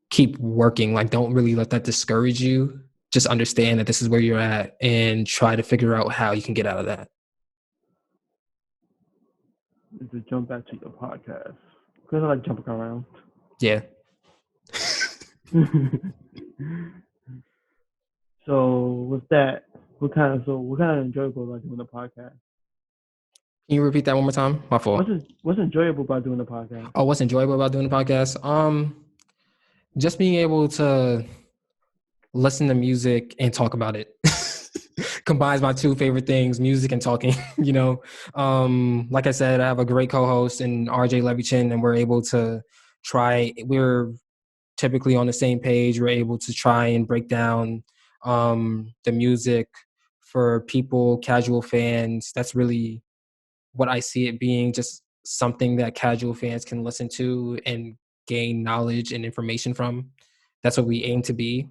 keep working. Like don't really let that discourage you. Just understand that this is where you're at and try to figure out how you can get out of that. To jump back to your podcast, because I like jumping around. Yeah. So with that, what kind of enjoyable about doing the podcast? Can you repeat that one more time? My fault. What's enjoyable about doing the podcast? Oh, what's enjoyable about doing the podcast? Just being able to listen to music and talk about it. Combines my two favorite things, music and talking. Like I said, I have a great co-host in RJ Levychin, and we're typically on the same page. We're able to try and break down the music for people, casual fans. That's really what I see it being, just something that casual fans can listen to and gain knowledge and information from. That's what we aim to be.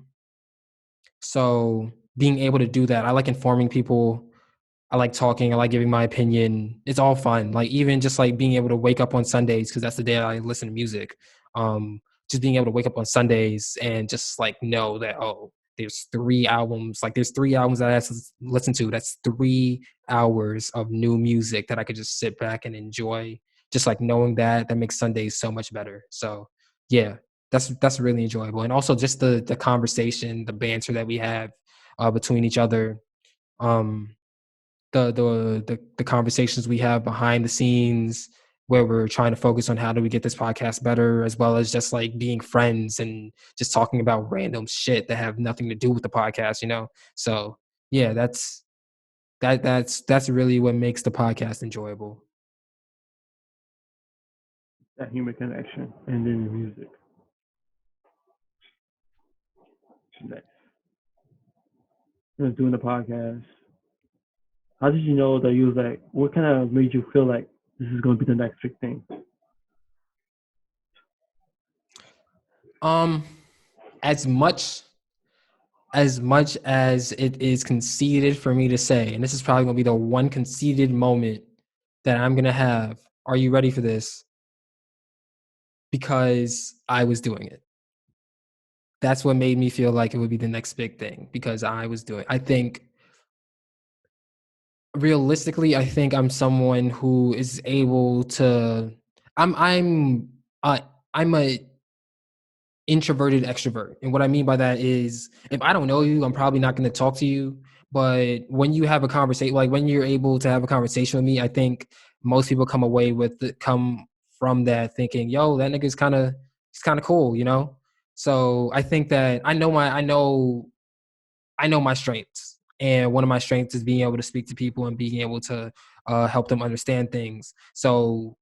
So being able to do that, I like informing people. I like talking. I like giving my opinion. It's all fun. Like even just like being able to wake up on Sundays, because that's the day I listen to music. Just being able to wake up on Sundays and just like know that, oh, there's 3 albums. Like there's 3 albums that I have to listen to. That's 3 hours of new music that I could just sit back and enjoy. Just like knowing that makes Sundays so much better. So yeah, that's really enjoyable. And also just the conversation, the banter that we have between each other. Um, the conversations we have behind the scenes, where we're trying to focus on how do we get this podcast better, as well as just like being friends and just talking about random shit that have nothing to do with the podcast. So yeah, that's really what makes the podcast enjoyable. That human connection and then the music. Nice. Doing the podcast. How did you know that you was like? What kind of made you feel like this is going to be the next big thing? As much as it is conceited for me to say, and this is probably going to be the one conceited moment that I'm going to have. Are you ready for this? Because I was doing it. That's what made me feel like it would be the next big thing, because I think realistically, I think I'm someone who is able to, I'm I'm a introverted extrovert. And what I mean by that is if I don't know you, I'm probably not going to talk to you. But when you have a conversation, like when you're able to have a conversation with me, I think most people come from that thinking, yo, that nigga's he's kind of cool, you know? So I think that I know my strengths. And one of my strengths is being able to speak to people and being able to help them understand things. So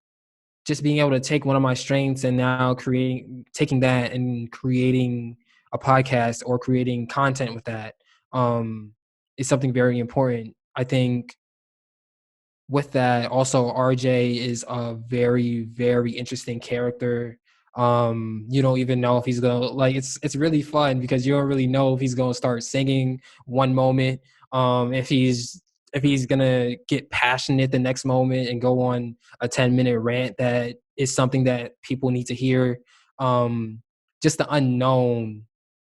just being able to take one of my strengths and now taking that and creating a podcast or creating content with that is something very important. I think with that, also RJ is a very, very interesting character. You don't even know if he's gonna it's really fun because you don't really know if he's gonna start singing one moment, if he's gonna get passionate the next moment and go on a 10-minute rant that is something that people need to hear. Just the unknown,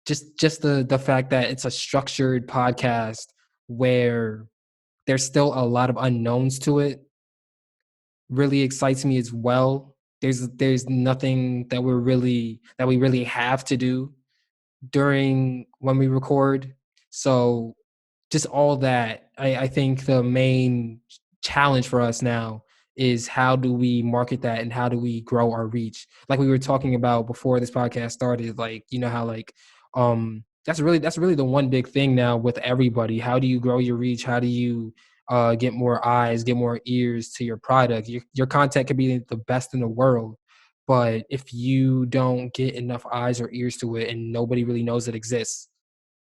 just the fact that it's a structured podcast where there's still a lot of unknowns to it really excites me as well. There's nothing that we really have to do during when we record. So just all that, I think the main challenge for us now is how do we market that and how do we grow our reach? Like we were talking about before this podcast started, like, you know how that's really the one big thing now with everybody. How do you grow your reach? How do you get more eyes, get more ears to your product? Your content could be the best in the world, but if you don't get enough eyes or ears to it and nobody really knows it exists,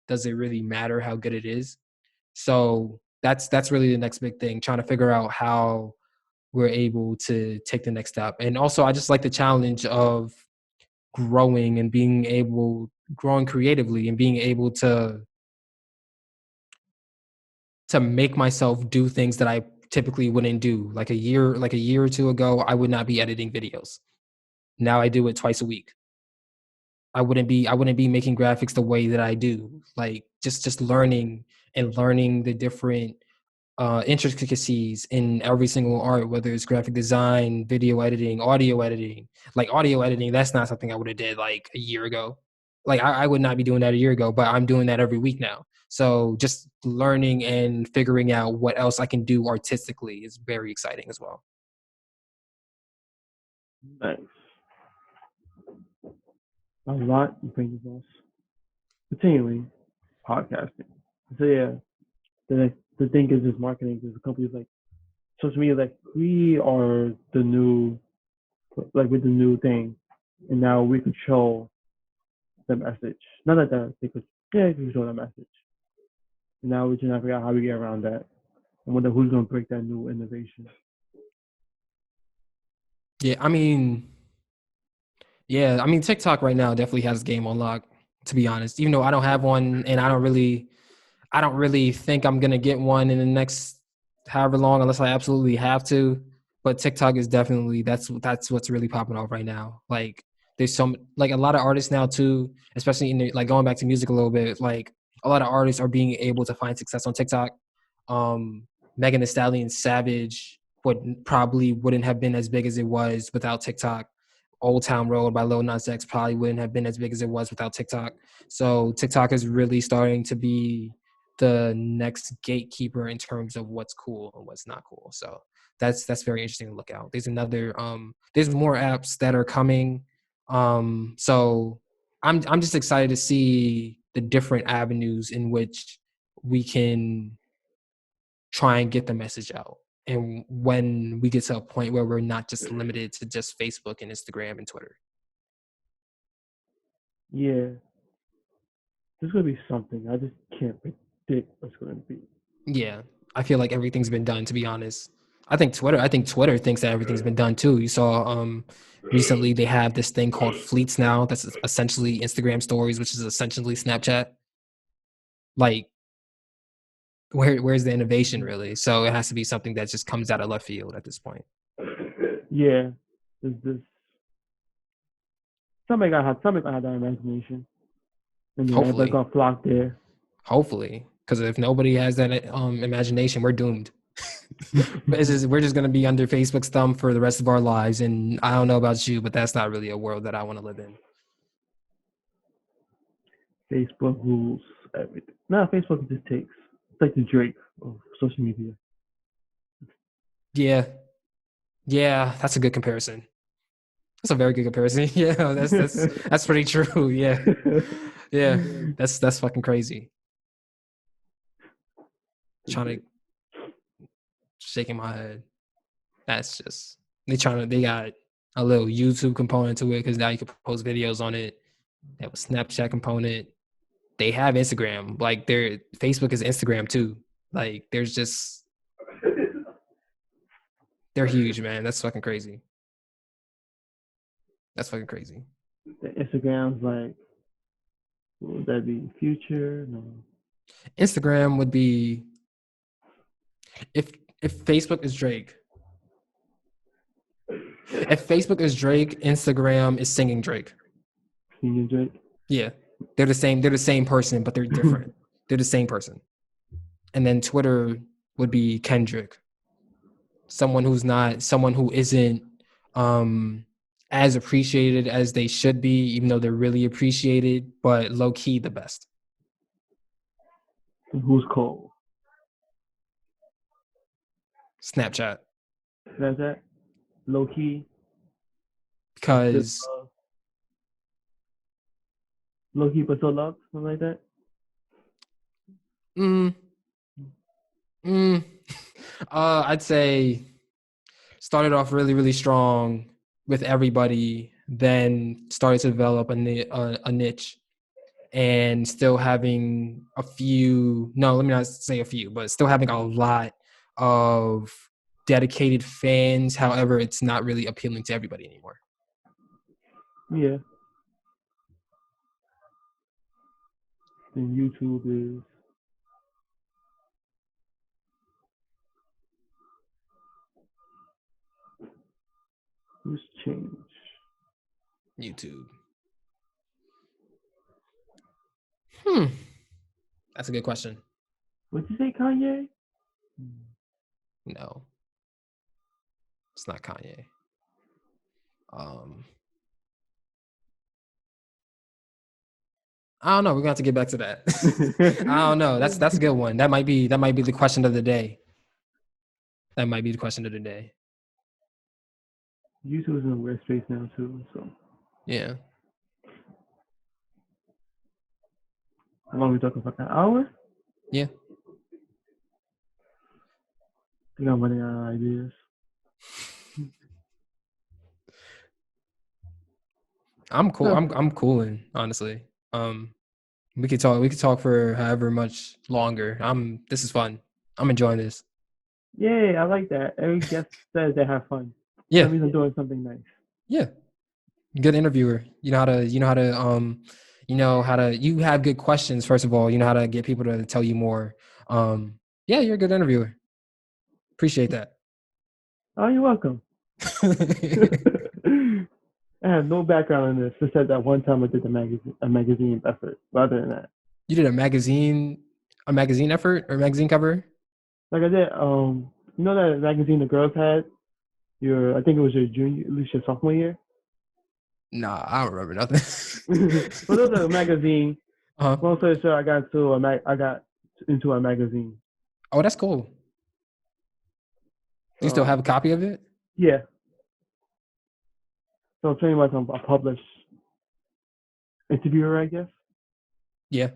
does it really matter how good it is? So that's really the next big thing, trying to figure out how we're able to take the next step. And also I just like the challenge of growing creatively and being able to make myself do things that I typically wouldn't do. Like a year or two ago, I would not be editing videos. Now I do it twice a week. I wouldn't be making graphics the way that I do. Like just learning the different intricacies in every single art, whether it's graphic design, video editing, audio editing. Like audio editing, that's not something I would have did like a year ago. Like I would not be doing that a year ago, but I'm doing that every week now. So just learning and figuring out what else I can do artistically is very exciting as well. Nice. A lot you bring to us. Continuing podcasting. So yeah, the thing is this marketing is companies like social media, like we are the new, like with the new thing, and now we control the message. Not that they could, yeah, we control the message. And now we're trying to figure out how we get around that. I wonder who's gonna break that new innovation. Yeah, TikTok right now definitely has game on lock, to be honest. Even though I don't have one and I don't really think I'm gonna get one in the next however long unless I absolutely have to. But TikTok is definitely that's what's really popping off right now. Like there's a lot of artists now too, especially in like going back to music a little bit, like a lot of artists are being able to find success on TikTok. Megan Thee Stallion Savage probably wouldn't have been as big as it was without TikTok. Old Town Road by Lil Nas X probably wouldn't have been as big as it was without TikTok. So TikTok is really starting to be the next gatekeeper in terms of what's cool and what's not cool. So that's very interesting to look out. There's there's more apps that are coming. So I'm just excited to see the different avenues in which we can try and get the message out. And when we get to a point where we're not just limited to just Facebook and Instagram and Twitter. Yeah, there's gonna be something. I just can't predict what's gonna be. Yeah, I feel like everything's been done, to be honest. I think Twitter thinks that everything's been done too. You saw recently they have this thing called Fleets now. That's essentially Instagram stories, which is essentially Snapchat. Like where's the innovation really? So it has to be something that just comes out of left field at this point. Yeah, there's this. Somebody gonna have that imagination, and then everybody Hopefully. gonna flock there. Hopefully, because if nobody has that imagination, we're doomed. But we're just gonna be under Facebook's thumb for the rest of our lives. And I don't know about you, but that's not really a world that I want to live in. Facebook rules everything. No, Facebook just takes. It's like the Drake of social media. Yeah, that's a good comparison. That's a very good comparison. Yeah, that's pretty true. Yeah, that's fucking crazy. Trying to shaking my head. That's just they got a little YouTube component to it because now you can post videos on it. They have a Snapchat component. They have Instagram. Like their Facebook is Instagram too. Like there's just they're huge, man. That's fucking crazy. That's fucking crazy. The Instagram's like, would that be future? No. Instagram would be if Facebook is Drake. If Facebook is Drake, Instagram is singing Drake. Singing Drake? Yeah. They're the same person, but they're different. They're the same person. And then Twitter would be Kendrick. Someone who isn't as appreciated as they should be, even though they're really appreciated, but low key the best. And who's cold? Snapchat. Snapchat? Low key? Because low key but so love? Something like that? I'd say started off really, really strong with everybody, then started to develop a niche, and still having a few. No, let me not say a few, but still having a lot of dedicated fans. However, it's not really appealing to everybody anymore. Yeah. And YouTube is. Who's changed? YouTube. That's a good question. What'd you say, Kanye? No. It's not Kanye. I don't know. We're gonna have to get back to that. I don't know. That's a good one. That might be the question of the day. That might be the question of the day. YouTube is in a weird space now too. So yeah. How long are we talking about? An hour? Yeah. I think I'm running out of ideas. I'm cool. I'm cooling, honestly. We could talk for however much longer. This is fun. I'm enjoying this. Yay, I like that. Every guest says they have fun. Yeah. That means I'm doing something nice. Yeah. Good interviewer. You have good questions, first of all. You know how to get people to tell you more. Yeah, you're a good interviewer. Appreciate that. Oh, you're welcome. I have no background in this. Just said that one time I did a magazine effort. But other than that, you did a magazine effort or magazine cover? Like I did, you know that magazine the girls had? I think it was your sophomore year. Nah, I don't remember nothing. But there was a magazine. Uh-huh. Long story short, I got into a magazine. Oh, that's cool. Do you still have a copy of it? Yeah. So pretty much I'm a published interviewer, I guess. Yeah.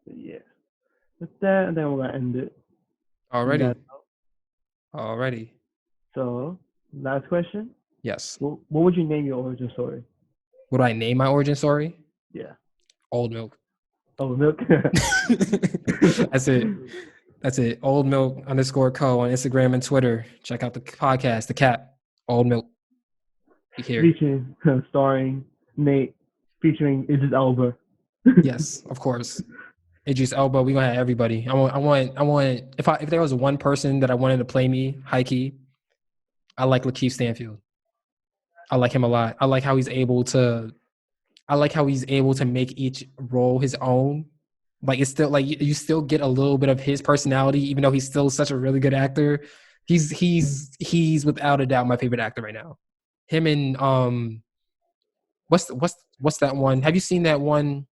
Yeah. With that, and then we're gonna end it. Alrighty. So, last question. Yes. What would you name your origin story? Would I name my origin story? Yeah. OldMilk. OldMilk. That's it. OldMilk_co on Instagram and Twitter. Check out the podcast, The Cap. OldMilk. Be here. Levychin, starring Nate, featuring Idris Elba. Yes, of course. Idris Elba. We gonna have everybody. I want. If there was one person that I wanted to play me, high key, I like Lakeith Stanfield. I like him a lot. I like how he's able to make each role his own, Like it's still like you still get a little bit of his personality, even though he's still such a really good actor. He's without a doubt my favorite actor right now. Him and what's that one? Have you seen that one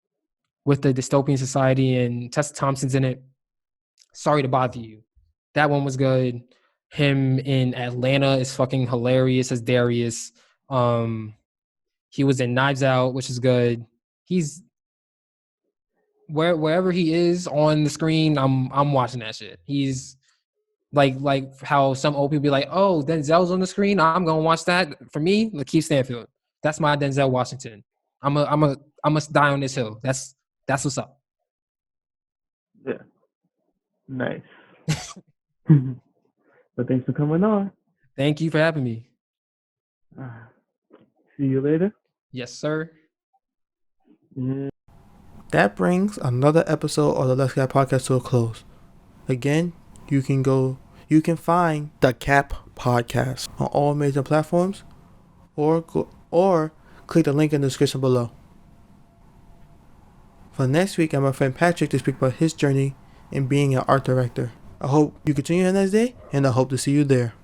with the dystopian society and Tessa Thompson's in it? Sorry to bother you. That one was good. Him in Atlanta is fucking hilarious as Darius. He was in Knives Out, which is good. He's wherever he is on the screen, I'm watching that shit. He's like how some old people be like, oh, Denzel's on the screen, I'm gonna watch that. For me, Lakeith Stanfield. That's my Denzel Washington. I'm a die on this hill. That's what's up. Yeah. Nice. But thanks for coming on. Thank you for having me. See you later. Yes, sir. Yeah. That brings another episode of the Let's Get Podcast to a close. Again, you can find the Cap Podcast on all major platforms, or click the link in the description below. For next week, I'm my friend Patrick to speak about his journey in being an art director. I hope you continue your next day, and I hope to see you there.